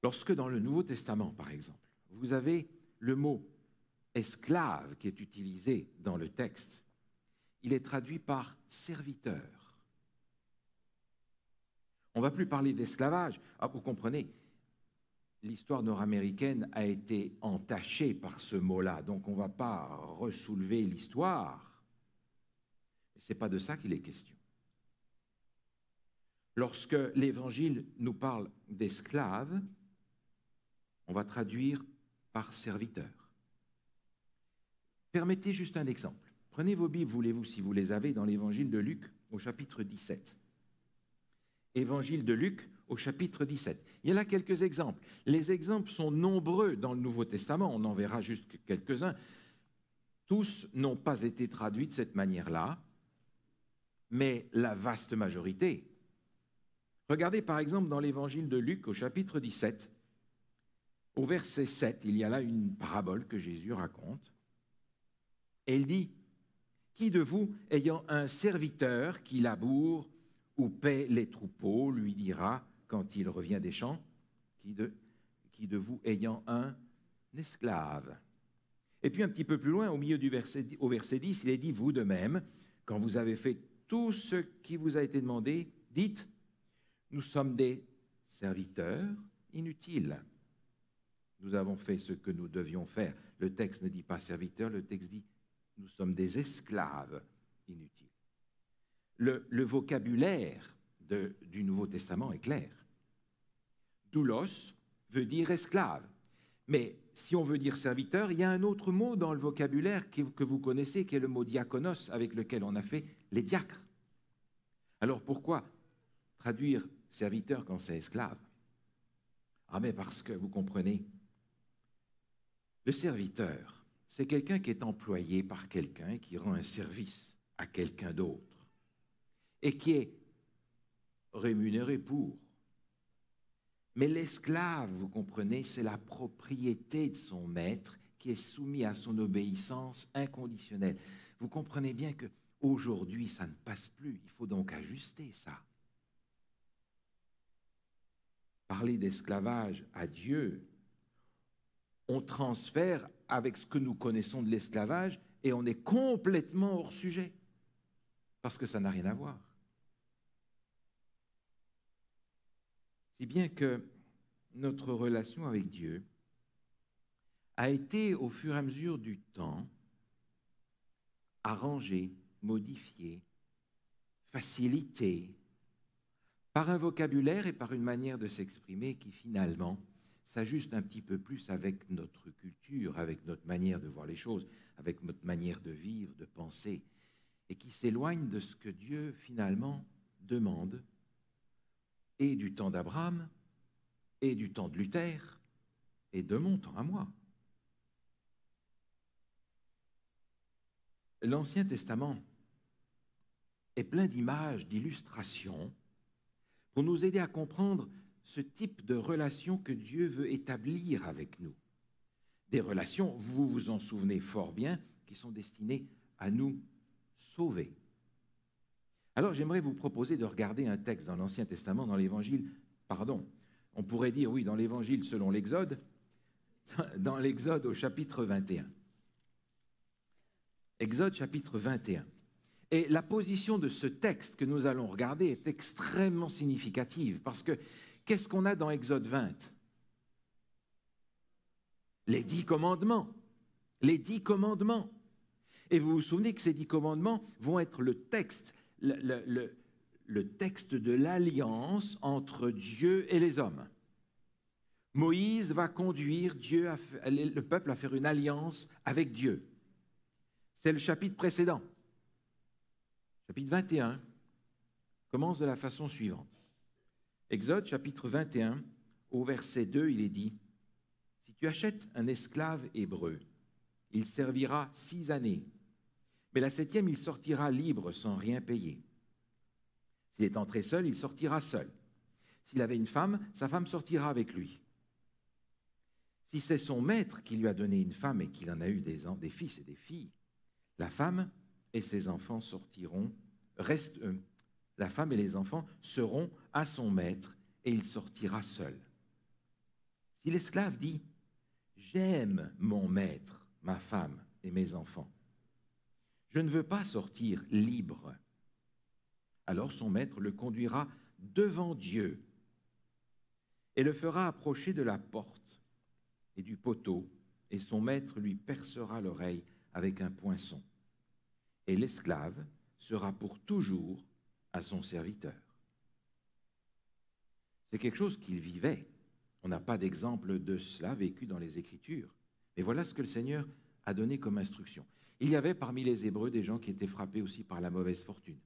Lorsque dans le Nouveau Testament, par exemple, vous avez le mot « esclave » qui est utilisé dans le texte, il est traduit par « serviteur ». On ne va plus parler d'esclavage. Ah, vous comprenez, l'histoire nord-américaine a été entachée par ce mot-là, donc on ne va pas ressoulever l'histoire. Mais ce n'est pas de ça qu'il est question. Lorsque l'Évangile nous parle d'esclaves, on va traduire par serviteur. Permettez juste un exemple. Prenez vos Bibles, voulez-vous, si vous les avez, dans l'Évangile de Luc, au chapitre 17. Évangile de Luc, au chapitre 17. Il y a là quelques exemples. Les exemples sont nombreux dans le Nouveau Testament, on en verra juste quelques-uns. Tous n'ont pas été traduits de cette manière-là, mais la vaste majorité. Regardez par exemple dans l'Évangile de Luc, au chapitre 17, au verset 7, il y a là une parabole que Jésus raconte. Et il dit, « Qui de vous, ayant un serviteur qui laboure ou paie les troupeaux, lui dira, quand il revient des champs, qui de vous ayant un esclave ?» Et puis un petit peu plus loin, au milieu du verset 10, il est dit, « Vous de même, quand vous avez fait tout ce qui vous a été demandé, dites, nous sommes des serviteurs inutiles. Nous avons fait ce que nous devions faire. » Le texte ne dit pas serviteur, le texte dit, nous sommes des esclaves inutiles. Le vocabulaire du Nouveau Testament est clair. Doulos veut dire esclave. Mais si on veut dire serviteur, il y a un autre mot dans le vocabulaire que vous connaissez, qui est le mot diakonos, avec lequel on a fait les diacres. Alors pourquoi traduire serviteur quand c'est esclave? Ah mais parce que, vous comprenez, le serviteur, c'est quelqu'un qui est employé par quelqu'un et qui rend un service à quelqu'un d'autre et qui est rémunéré pour. Mais l'esclave, vous comprenez, c'est la propriété de son maître qui est soumis à son obéissance inconditionnelle. Vous comprenez bien qu'aujourd'hui, ça ne passe plus. Il faut donc ajuster ça. Parler d'esclavage à Dieu, on transfère avec ce que nous connaissons de l'esclavage et on est complètement hors sujet parce que ça n'a rien à voir. Si bien que notre relation avec Dieu a été au fur et à mesure du temps arrangée, modifiée, facilitée par un vocabulaire et par une manière de s'exprimer qui finalement s'ajuste un petit peu plus avec notre culture, avec notre manière de voir les choses, avec notre manière de vivre, de penser, et qui s'éloigne de ce que Dieu finalement demande, et du temps d'Abraham, et du temps de Luther, et de mon temps à moi. L'Ancien Testament est plein d'images, d'illustrations, pour nous aider à comprendre ce type de relation que Dieu veut établir avec nous. Des relations, vous vous en souvenez fort bien, qui sont destinées à nous sauver. Alors j'aimerais vous proposer de regarder un texte dans l'Ancien Testament, dans l'Évangile, on pourrait dire oui, dans l'Évangile selon l'Exode, dans l'Exode au chapitre 21. Exode chapitre 21. Et la position de ce texte que nous allons regarder est extrêmement significative, parce que qu'est-ce qu'on a dans Exode 20 ? Les 10 commandements. Les 10 commandements. Et vous vous souvenez que ces 10 commandements vont être le texte, le texte de l'alliance entre Dieu et les hommes. Moïse va conduire le peuple à faire une alliance avec Dieu. C'est le chapitre précédent. Chapitre 21 commence de la façon suivante. Exode chapitre 21, au verset 2, il est dit « Si tu achètes un esclave hébreu, il servira 6 années, mais la 7e, il sortira libre sans rien payer. S'il est entré seul, il sortira seul. S'il avait une femme, sa femme sortira avec lui. Si c'est son maître qui lui a donné une femme et qu'il en a eu des fils et des filles, la femme et ses enfants la femme et les enfants seront à son maître et il sortira seul. Si l'esclave dit « J'aime mon maître, ma femme et mes enfants, je ne veux pas sortir libre », alors son maître le conduira devant Dieu et le fera approcher de la porte et du poteau, et son maître lui percera l'oreille avec un poinçon. Et l'esclave sera pour toujours à son serviteur. C'est quelque chose qu'il vivait. On n'a pas d'exemple de cela vécu dans les Écritures. Mais voilà ce que le Seigneur a donné comme instruction. Il y avait parmi les Hébreux des gens qui étaient frappés aussi par la mauvaise fortune.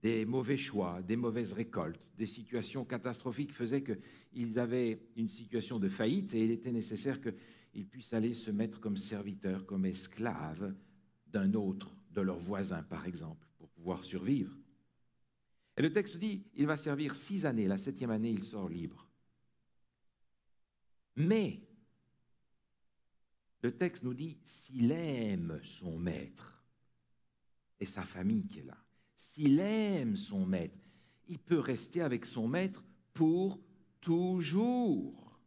Des mauvais choix, des mauvaises récoltes, des situations catastrophiques faisaient qu'ils avaient une situation de faillite et il était nécessaire qu'ils puissent aller se mettre comme serviteurs, comme esclaves d'un autre, de leur voisin par exemple, pour pouvoir survivre. Et le texte dit, il va servir 6 années, la 7e année, il sort libre. Mais, le texte nous dit, s'il aime son maître et sa famille qui est là, s'il aime son maître, il peut rester avec son maître pour toujours.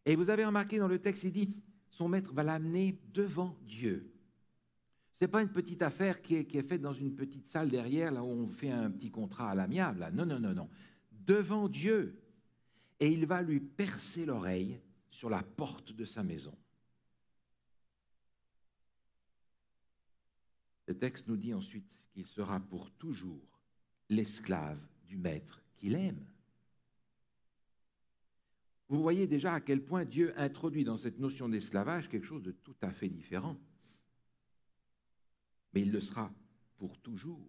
Et vous avez remarqué dans le texte, il dit, son maître va l'amener devant Dieu. Ce n'est pas une petite affaire qui est faite dans une petite salle derrière, là où on fait un petit contrat à l'amiable. Là. Non. Devant Dieu. Et il va lui percer l'oreille sur la porte de sa maison. Le texte nous dit ensuite qu'il sera pour toujours l'esclave du maître qu'il aime. Vous voyez déjà à quel point Dieu introduit dans cette notion d'esclavage quelque chose de tout à fait différent. Mais il le sera pour toujours.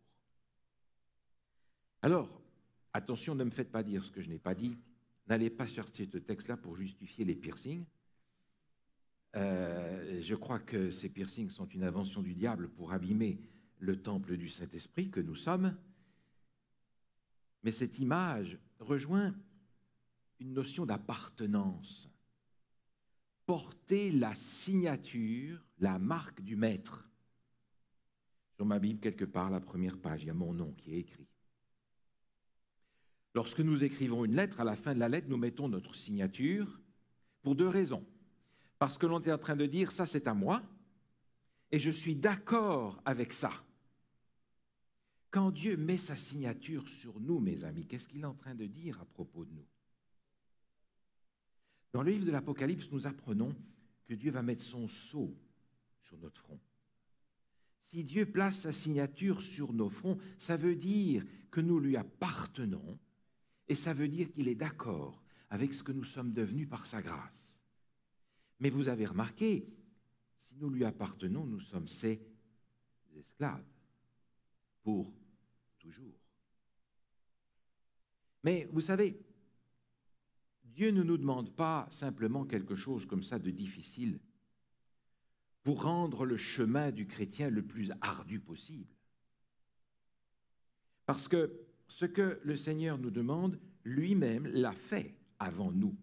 Alors, attention, ne me faites pas dire ce que je n'ai pas dit. N'allez pas chercher ce texte-là pour justifier les piercings. Je crois que ces piercings sont une invention du diable pour abîmer le temple du Saint-Esprit que nous sommes. Mais cette image rejoint une notion d'appartenance. Porter la signature, la marque du maître. Sur ma Bible, quelque part, la première page, il y a mon nom qui est écrit. Lorsque nous écrivons une lettre, à la fin de la lettre, nous mettons notre signature pour 2 raisons. Parce que l'on est en train de dire, ça c'est à moi, et je suis d'accord avec ça. Quand Dieu met sa signature sur nous, mes amis, qu'est-ce qu'il est en train de dire à propos de nous? Dans le livre de l'Apocalypse, nous apprenons que Dieu va mettre son sceau sur notre front. Si Dieu place sa signature sur nos fronts, ça veut dire que nous lui appartenons et ça veut dire qu'il est d'accord avec ce que nous sommes devenus par sa grâce. Mais vous avez remarqué, si nous lui appartenons, nous sommes ses esclaves pour toujours. Mais vous savez, Dieu ne nous demande pas simplement quelque chose comme ça de difficile pour rendre le chemin du chrétien le plus ardu possible. Parce que ce que le Seigneur nous demande, lui-même l'a fait avant nous.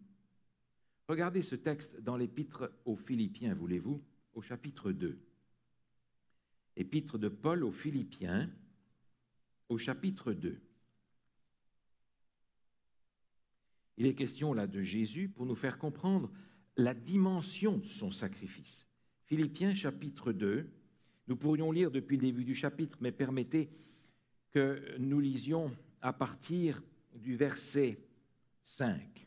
Regardez ce texte dans l'Épître aux Philippiens, voulez-vous, au chapitre 2. Épître de Paul aux Philippiens, au chapitre 2. Il est question là de Jésus pour nous faire comprendre la dimension de son sacrifice. Philippiens chapitre 2, nous pourrions lire depuis le début du chapitre, mais permettez que nous lisions à partir du verset 5.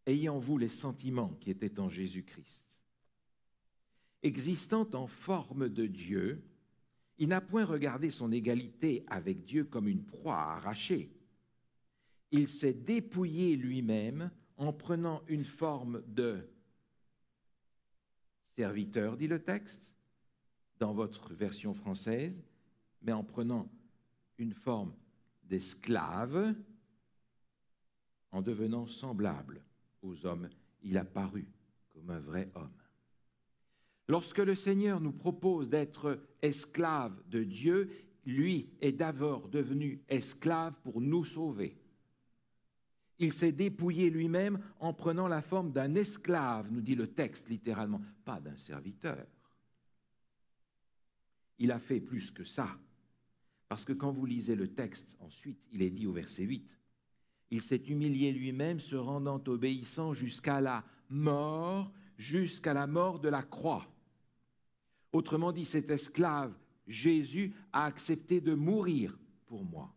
Ayez en vous les sentiments qui étaient en Jésus-Christ. Existant en forme de Dieu, il n'a point regardé son égalité avec Dieu comme une proie à arracher. Il s'est dépouillé lui-même en prenant une forme de serviteur, dit le texte, dans votre version française, mais en prenant une forme d'esclave, en devenant semblable aux hommes, il a paru comme un vrai homme. Lorsque le Seigneur nous propose d'être esclaves de Dieu, lui est d'abord devenu esclave pour nous sauver. Il s'est dépouillé lui-même en prenant la forme d'un esclave, nous dit le texte littéralement, pas d'un serviteur. Il a fait plus que ça, parce que quand vous lisez le texte, ensuite, il est dit au verset 8, « Il s'est humilié lui-même, se rendant obéissant jusqu'à la mort de la croix. » Autrement dit, cet esclave, Jésus, a accepté de mourir pour moi.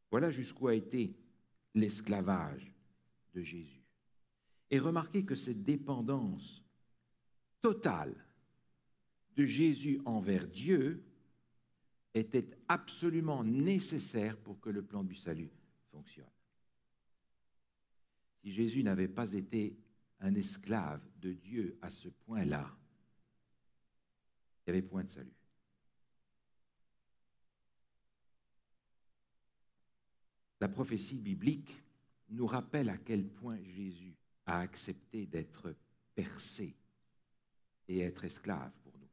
Voilà jusqu'où a été l'esclavage de Jésus. Et remarquez que cette dépendance totale de Jésus envers Dieu était absolument nécessaire pour que le plan du salut fonctionne. Si Jésus n'avait pas été un esclave de Dieu à ce point-là, il n'y avait point de salut. La prophétie biblique nous rappelle à quel point Jésus a accepté d'être percé et être esclave pour nous.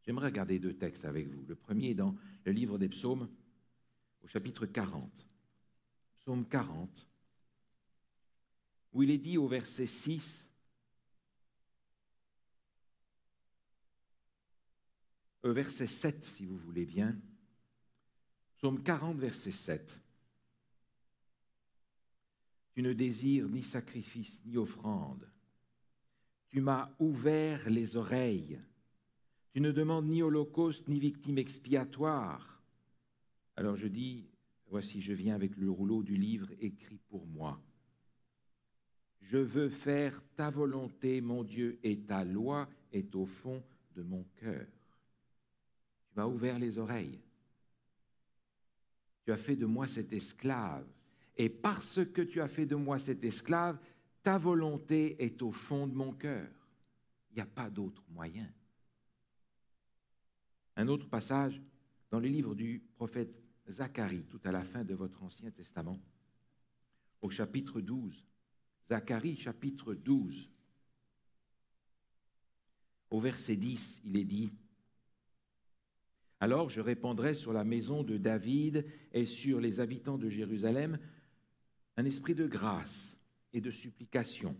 J'aimerais regarder deux textes avec vous. Le premier est dans le livre des Psaumes, au chapitre 40. Psaume 40, où il est dit au verset 6, verset 7, si vous voulez bien. Psaume 40, verset 7. Tu ne désires ni sacrifice ni offrande. Tu m'as ouvert les oreilles. Tu ne demandes ni holocauste ni victime expiatoire. Alors je dis, voici, je viens avec le rouleau du livre écrit pour moi. Je veux faire ta volonté, mon Dieu, et ta loi est au fond de mon cœur. Tu m'as ouvert les oreilles. Tu as fait de moi cet esclave. Et parce que tu as fait de moi cet esclave, ta volonté est au fond de mon cœur. Il n'y a pas d'autre moyen. Un autre passage dans le livre du prophète Zacharie, tout à la fin de votre Ancien Testament, au chapitre 12. Zacharie, chapitre 12. Au verset 10, il est dit « Alors je répandrai sur la maison de David et sur les habitants de Jérusalem un esprit de grâce et de supplication.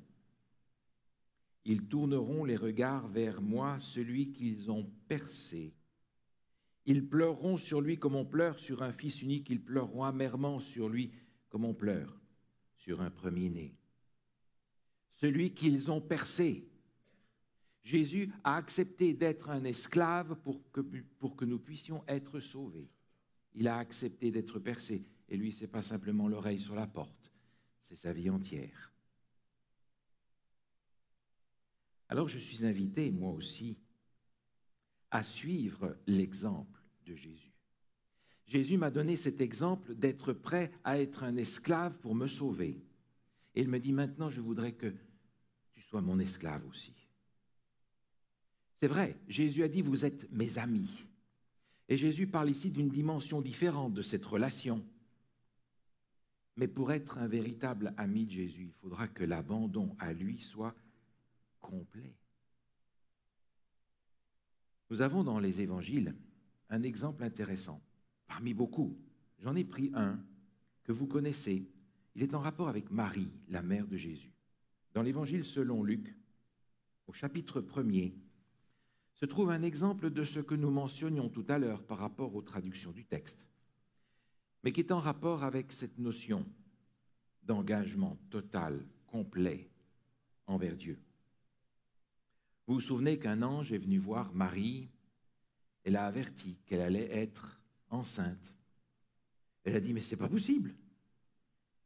Ils tourneront les regards vers moi, celui qu'ils ont percé. Ils pleureront sur lui comme on pleure sur un fils unique, ils pleureront amèrement sur lui comme on pleure sur un premier-né. Celui qu'ils ont percé. » Jésus a accepté d'être un esclave pour que nous puissions être sauvés. Il a accepté d'être percé. Et lui, ce n'est pas simplement l'oreille sur la porte, c'est sa vie entière. Alors je suis invité, moi aussi, à suivre l'exemple de Jésus. Jésus m'a donné cet exemple d'être prêt à être un esclave pour me sauver. Et il me dit, maintenant, je voudrais que tu sois mon esclave aussi. C'est vrai, Jésus a dit, vous êtes mes amis. Et Jésus parle ici d'une dimension différente de cette relation. Mais pour être un véritable ami de Jésus, il faudra que l'abandon à lui soit complet. Nous avons dans les évangiles un exemple intéressant, parmi beaucoup. J'en ai pris un que vous connaissez. Il est en rapport avec Marie, la mère de Jésus. Dans l'évangile selon Luc, au chapitre 1er, se trouve un exemple de ce que nous mentionnions tout à l'heure par rapport aux traductions du texte, mais qui est en rapport avec cette notion d'engagement total, complet envers Dieu. Vous vous souvenez qu'un ange est venu voir Marie et l'a averti qu'elle allait être enceinte. Elle a dit, mais ce n'est pas possible.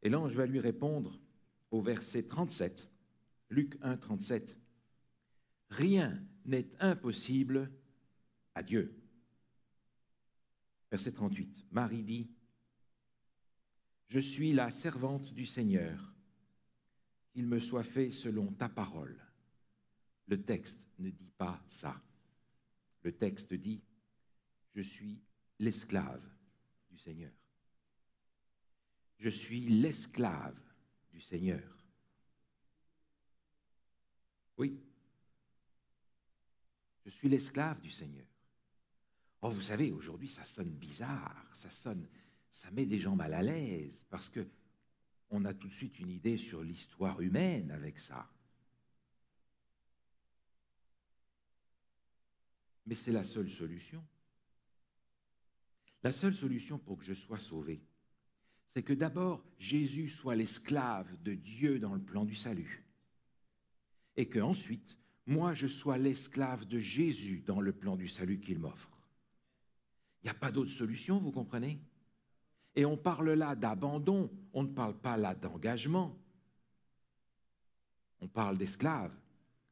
Et l'ange va lui répondre au verset 37, Luc 1, 37. Rien n'est impossible à Dieu. Verset 38, Marie dit, je suis la servante du Seigneur, qu'il me soit fait selon ta parole. Le texte ne dit pas ça. Le texte dit, je suis l'esclave du Seigneur. Je suis l'esclave du Seigneur. Oui, je suis l'esclave du Seigneur. Oh, vous savez, aujourd'hui, ça sonne bizarre, ça met des gens mal à l'aise, parce que on a tout de suite une idée sur l'histoire humaine avec ça. Mais c'est la seule solution. La seule solution pour que je sois sauvé, c'est que d'abord, Jésus soit l'esclave de Dieu dans le plan du salut. Et qu'ensuite, moi, je sois l'esclave de Jésus dans le plan du salut qu'il m'offre. Il n'y a pas d'autre solution, vous comprenez? Et on parle là d'abandon, on ne parle pas là d'engagement. On parle d'esclave,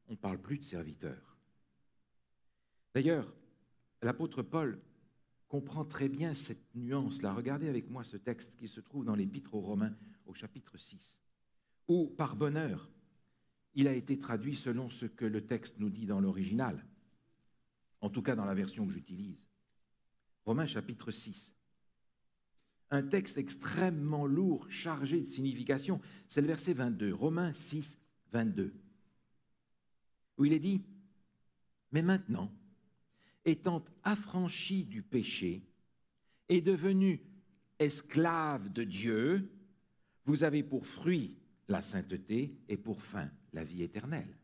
on ne parle plus de serviteur. D'ailleurs, l'apôtre Paul comprend très bien cette nuance-là. Regardez avec moi ce texte qui se trouve dans l'Épître aux Romains, au chapitre 6, où, par bonheur, il a été traduit selon ce que le texte nous dit dans l'original, en tout cas dans la version que j'utilise. Romains chapitre 6. Un texte extrêmement lourd, chargé de signification, c'est le verset 22, Romains 6, 22, où il est dit « Mais maintenant, étant affranchi du péché et devenu esclave de Dieu, vous avez pour fruit la sainteté et pour fin la vie éternelle. »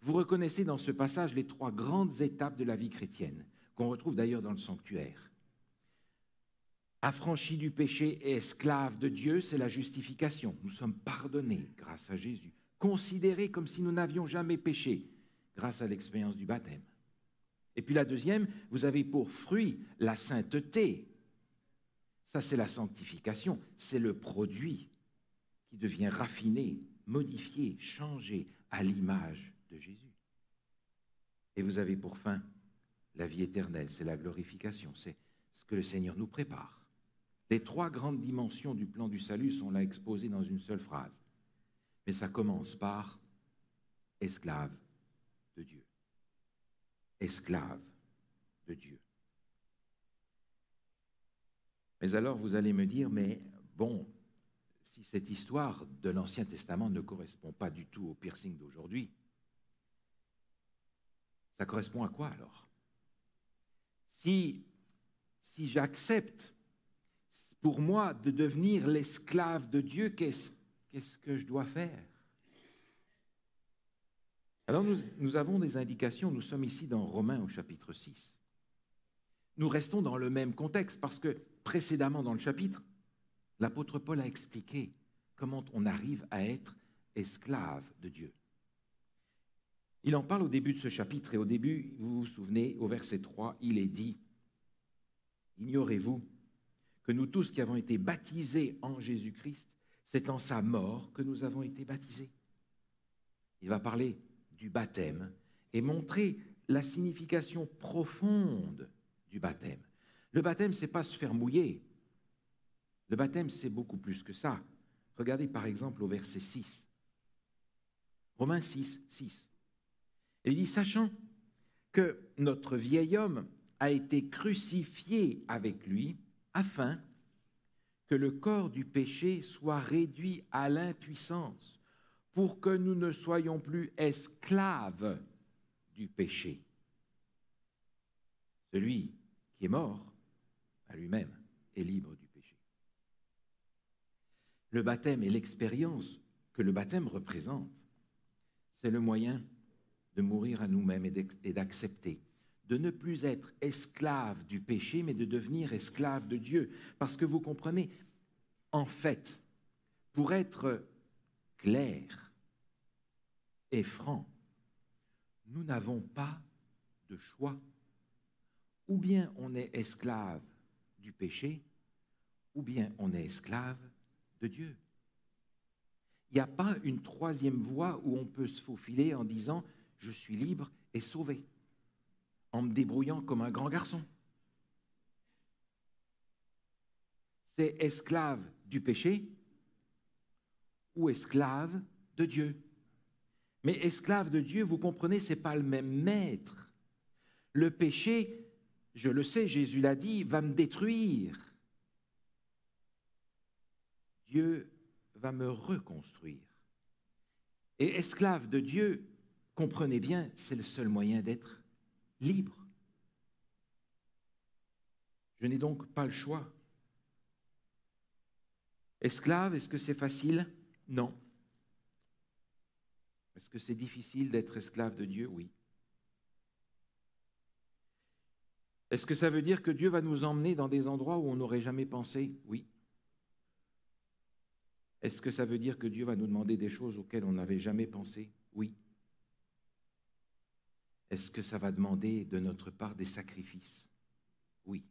Vous reconnaissez dans ce passage les trois grandes étapes de la vie chrétienne, qu'on retrouve d'ailleurs dans le sanctuaire. Affranchi du péché et esclave de Dieu, c'est la justification. Nous sommes pardonnés grâce à Jésus, considérés comme si nous n'avions jamais péché grâce à l'expérience du baptême. Et puis la deuxième, vous avez pour fruit la sainteté. Ça, c'est la sanctification, c'est le produit qui devient raffiné, modifié, changé à l'image de Jésus. Et vous avez pour fin la vie éternelle, c'est la glorification, c'est ce que le Seigneur nous prépare. Les trois grandes dimensions du plan du salut sont là exposées dans une seule phrase. Mais ça commence par esclave de Dieu. Esclave de Dieu. Mais alors vous allez me dire, mais bon, si cette histoire de l'Ancien Testament ne correspond pas du tout au piercing d'aujourd'hui, ça correspond à quoi alors? Si j'accepte pour moi de devenir l'esclave de Dieu, qu'est-ce que je dois faire? Alors nous avons des indications, nous sommes ici dans Romains au chapitre 6. Nous restons dans le même contexte parce que précédemment dans le chapitre, l'apôtre Paul a expliqué comment on arrive à être esclave de Dieu. Il en parle au début de ce chapitre et au début, vous vous souvenez, au verset 3, il est dit « Ignorez-vous que nous tous qui avons été baptisés en Jésus-Christ, c'est en sa mort que nous avons été baptisés. » Il va parler du baptême et montrer la signification profonde du baptême. Le baptême, ce n'est pas se faire mouiller. Le baptême, c'est beaucoup plus que ça. Regardez par exemple au verset 6. Romains 6, 6. Il dit, sachant que notre vieil homme a été crucifié avec lui, afin que le corps du péché soit réduit à l'impuissance, pour que nous ne soyons plus esclaves du péché. Celui qui est mort à lui-même est libre du péché. Le baptême et l'expérience que le baptême représente, c'est le moyen de mourir à nous-mêmes et d'accepter, de ne plus être esclave du péché, mais de devenir esclave de Dieu. Parce que vous comprenez, en fait, pour être clair et franc, nous n'avons pas de choix. Ou bien on est esclave du péché, ou bien on est esclave de Dieu. Il n'y a pas une troisième voie où on peut se faufiler en disant « je suis libre et sauvé », en me débrouillant comme un grand garçon. C'est esclave du péché ou esclave de Dieu. Mais esclave de Dieu, vous comprenez, ce n'est pas le même maître. Le péché, je le sais, Jésus l'a dit, va me détruire. Dieu va me reconstruire. Et esclave de Dieu, comprenez bien, c'est le seul moyen d'être libre. Je n'ai donc pas le choix. Esclave, est-ce que c'est facile? Non. Est-ce que c'est difficile d'être esclave de Dieu? Oui. Est-ce que ça veut dire que Dieu va nous emmener dans des endroits où on n'aurait jamais pensé? Oui. Est-ce que ça veut dire que Dieu va nous demander des choses auxquelles on n'avait jamais pensé? Oui. Est-ce que ça va demander de notre part des sacrifices? Oui.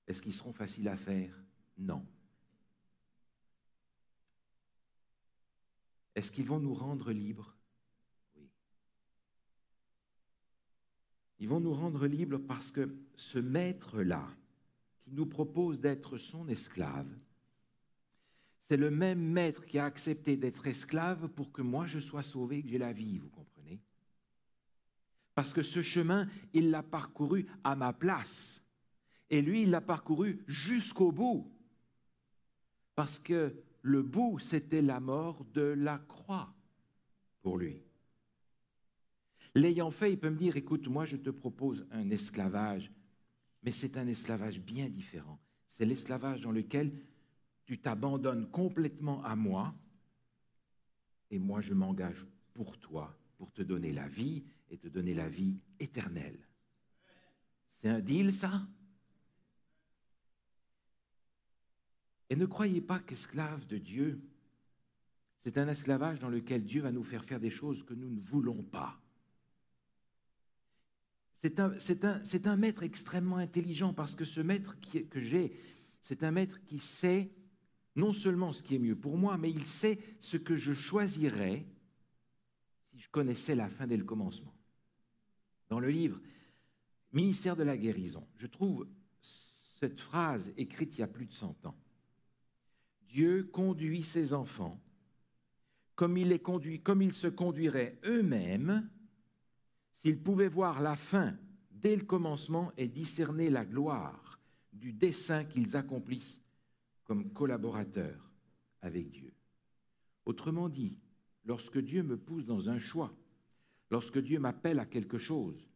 Est-ce qu'ils seront faciles à faire? Non. Est-ce qu'ils vont nous rendre libres? Oui. Ils vont nous rendre libres parce que ce maître-là, qui nous propose d'être son esclave, c'est le même maître qui a accepté d'être esclave pour que moi je sois sauvé, que j'ai la vie, vous comprenez? Parce que ce chemin, il l'a parcouru à ma place. Et lui, il l'a parcouru jusqu'au bout. Parce que le bout, c'était la mort de la croix pour lui. L'ayant fait, il peut me dire, écoute, moi je te propose un esclavage, mais c'est un esclavage bien différent. C'est l'esclavage dans lequel tu t'abandonnes complètement à moi et moi je m'engage pour toi, pour te donner la vie et te donner la vie éternelle. C'est un deal, ça? Et ne croyez pas qu'esclave de Dieu, c'est un esclavage dans lequel Dieu va nous faire des choses que nous ne voulons pas. C'est un maître extrêmement intelligent parce que ce maître que j'ai, c'est un maître qui sait non seulement ce qui est mieux pour moi, mais il sait ce que je choisirais si je connaissais la fin dès le commencement. Dans le livre « Ministère de la guérison », je trouve cette phrase écrite il y a plus de 100 ans. Dieu conduit ses enfants comme ils se conduiraient eux-mêmes s'ils pouvaient voir la fin dès le commencement et discerner la gloire du dessein qu'ils accomplissent comme collaborateurs avec Dieu. Autrement dit, lorsque Dieu me pousse dans un choix, lorsque Dieu m'appelle à quelque chose,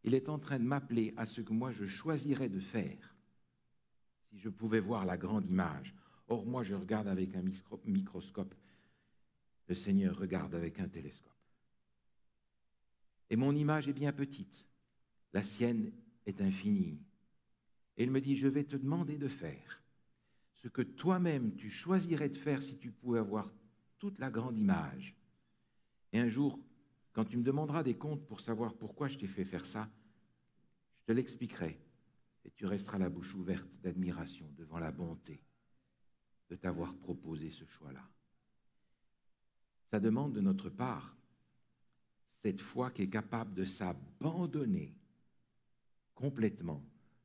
il est en train de m'appeler à ce que moi je choisirais de faire si je pouvais voir la grande image. Or, moi, je regarde avec un microscope. Le Seigneur regarde avec un télescope. Et mon image est bien petite. La sienne est infinie. Et il me dit, je vais te demander de faire ce que toi-même tu choisirais de faire si tu pouvais avoir toute la grande image. Et un jour, quand tu me demanderas des comptes pour savoir pourquoi je t'ai fait faire ça, je te l'expliquerai. Et tu resteras la bouche ouverte d'admiration devant la bonté de t'avoir proposé ce choix-là. Ça demande de notre part cette foi qui est capable de s'abandonner complètement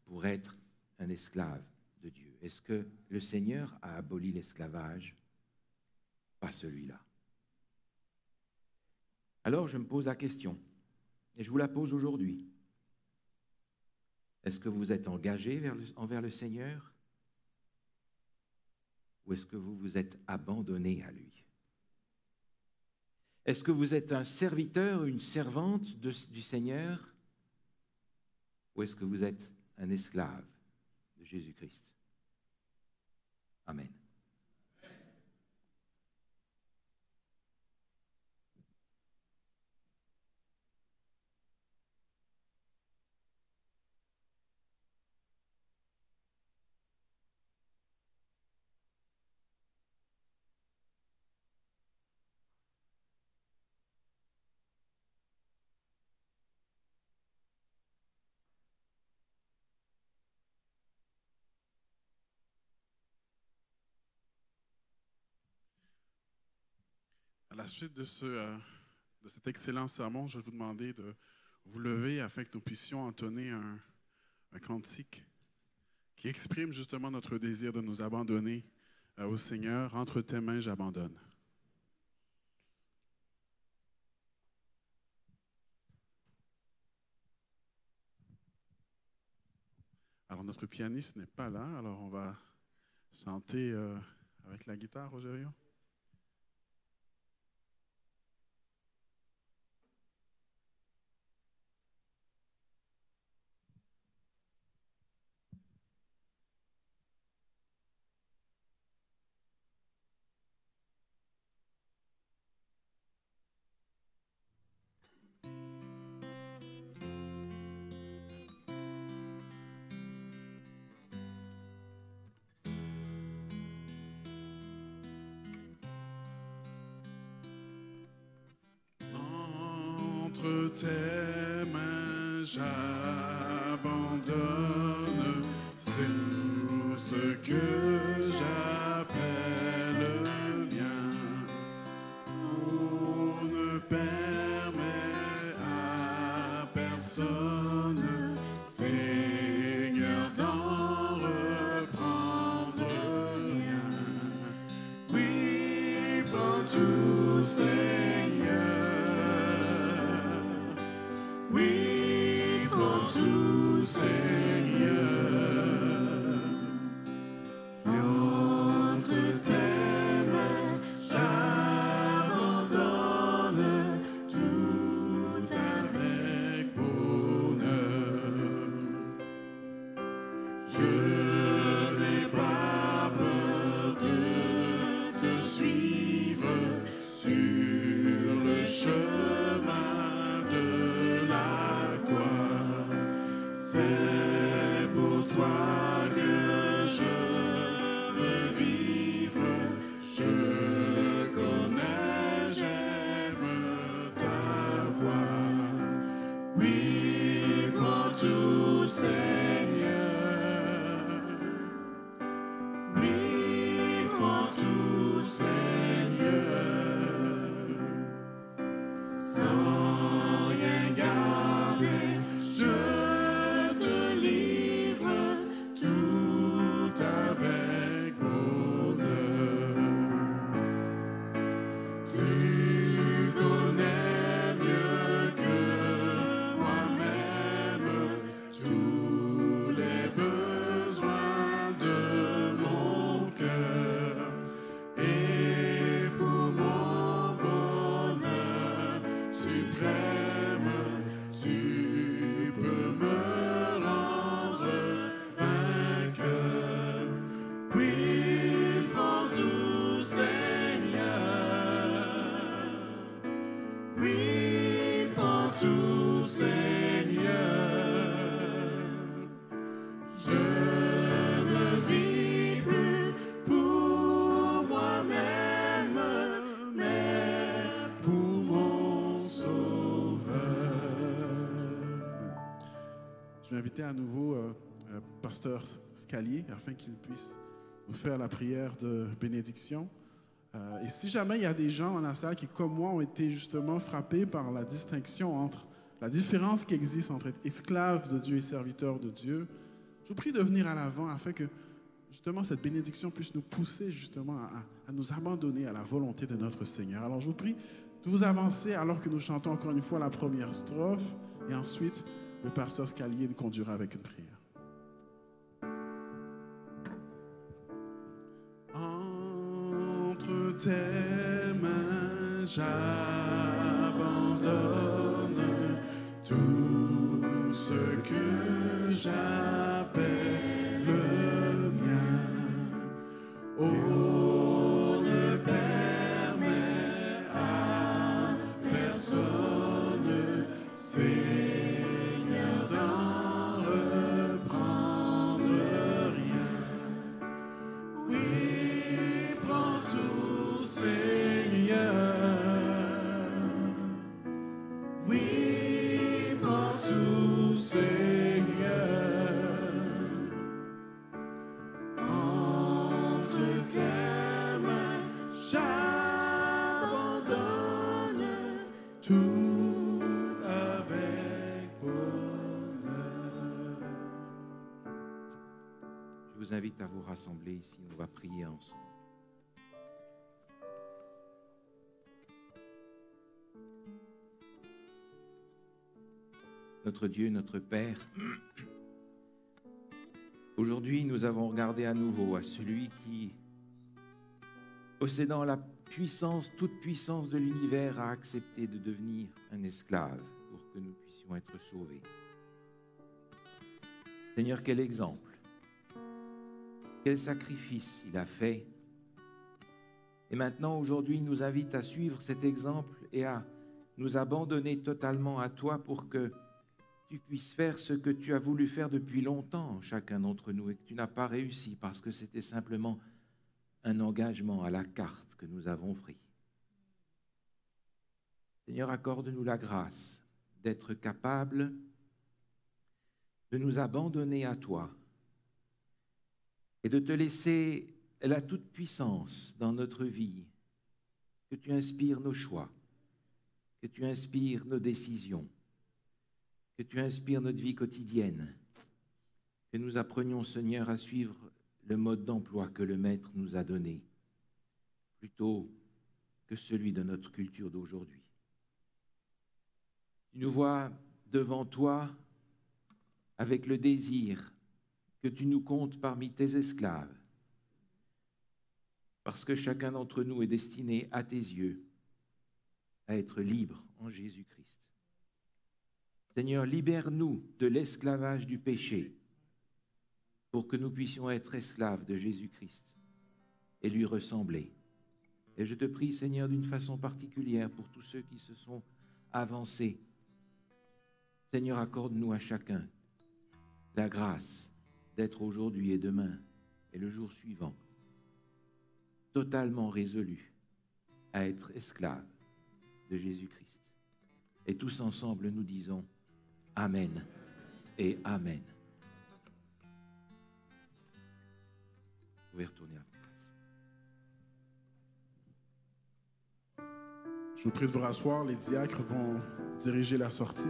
pour être un esclave de Dieu. Est-ce que le Seigneur a aboli l'esclavage? Pas celui-là. Alors je me pose la question, et je vous la pose aujourd'hui. Est-ce que vous êtes engagé envers le Seigneur? Ou est-ce que vous vous êtes abandonné à lui? Est-ce que vous êtes un serviteur, une servante du Seigneur? Ou est-ce que vous êtes un esclave de Jésus-Christ? Amen. À la suite de cet excellent sermon, je vais vous demander de vous lever afin que nous puissions entonner un cantique qui exprime justement notre désir de nous abandonner au Seigneur. Entre tes mains, j'abandonne. Alors, notre pianiste n'est pas là, alors on va chanter avec la guitare, Rogerio. Entre tes mains, j'abandonne, c'est tout ce que j'appelle mien. On ne permet à personne, Seigneur, d'en reprendre rien. Oui, prends tout, Seigneur. Oui, prends tout, Seigneur. Et entre tes mains, j'abandonne tout avec bonheur. Je n'ai pas peur de te suivre sur le chemin de la croix. C'est pour toi que je veux vivre. Je connais, j'aime ta voix. Oui, prends tout, Seigneur. Oui, prends tout, Seigneur. Sans rien garder, je te livre tout avec bonheur. Tu connais mieux que moi-même tous les besoins de mon cœur. Et pour mon bonheur suprême, tu peux me rendre vainqueur. Oui, prends tout, Seigneur. Oui, prends tout, Seigneur. Je ne vis plus pour moi-même, mais pour mon Sauveur. Je vais inviter à nouveau Pasteur Scalier afin qu'il puisse nous faire la prière de bénédiction. Et si jamais il y a des gens dans la salle qui, comme moi, ont été justement frappés par la distinction entre la différence qui existe entre être esclave de Dieu et serviteur de Dieu, Je vous prie de venir à l'avant afin que justement cette bénédiction puisse nous pousser justement à nous abandonner à la volonté de notre Seigneur. Alors je vous prie de vous avancer alors que nous chantons encore une fois la première strophe et ensuite le pasteur Scalier nous conduira avec une prière. Entre tes mains, j'abandonne tout ce que j'appelle le mien. Oh, ne permets à personne, Seigneur, d'en reprendre rien. Oui, prends tout, Seigneur. Oui, prends tout, Seigneur. Entre tes mains, j'abandonne tout avec bonheur. Je vous invite à vous rassembler ici, on va prier ensemble. Notre Dieu, notre Père, aujourd'hui nous avons regardé à nouveau à celui qui, possédant la puissance, toute puissance de l'univers, a accepté de devenir un esclave pour que nous puissions être sauvés. Seigneur, quel exemple! Quel sacrifice il a fait. Et maintenant, aujourd'hui, il nous invite à suivre cet exemple et à nous abandonner totalement à toi pour que tu puisses faire ce que tu as voulu faire depuis longtemps, chacun d'entre nous, et que tu n'as pas réussi parce que c'était simplement un engagement à la carte que nous avons pris. Seigneur, accorde-nous la grâce d'être capables de nous abandonner à toi et de te laisser la toute-puissance dans notre vie, que tu inspires nos choix, que tu inspires nos décisions, que tu inspires notre vie quotidienne, que nous apprenions, Seigneur, à suivre le mode d'emploi que le Maître nous a donné, plutôt que celui de notre culture d'aujourd'hui. Tu nous vois devant toi avec le désir que tu nous comptes parmi tes esclaves, parce que chacun d'entre nous est destiné à tes yeux à être libre en Jésus-Christ. Seigneur, libère-nous de l'esclavage du péché pour que nous puissions être esclaves de Jésus-Christ et lui ressembler. Et je te prie, Seigneur, d'une façon particulière pour tous ceux qui se sont avancés. Seigneur, accorde-nous à chacun la grâce d'être aujourd'hui et demain et le jour suivant totalement résolu à être esclave de Jésus-Christ. Et tous ensemble, nous disons Amen et Amen. Vous pouvez retourner à votre place. Je vous prie de vous rasseoir. Les diacres vont diriger la sortie.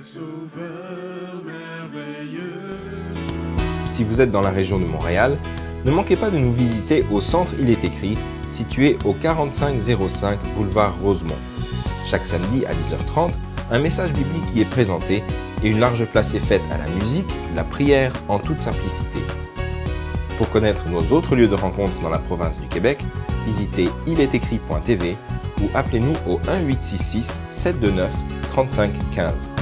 Sauveur merveilleux. Si vous êtes dans la région de Montréal, ne manquez pas de nous visiter au centre Il est écrit, situé au 4505 boulevard Rosemont. Chaque samedi à 10h30, un message biblique y est présenté et une large place est faite à la musique, la prière en toute simplicité. Pour connaître nos autres lieux de rencontre dans la province du Québec, visitez ilétécrit.tv ou appelez-nous au 1-866-729-3515.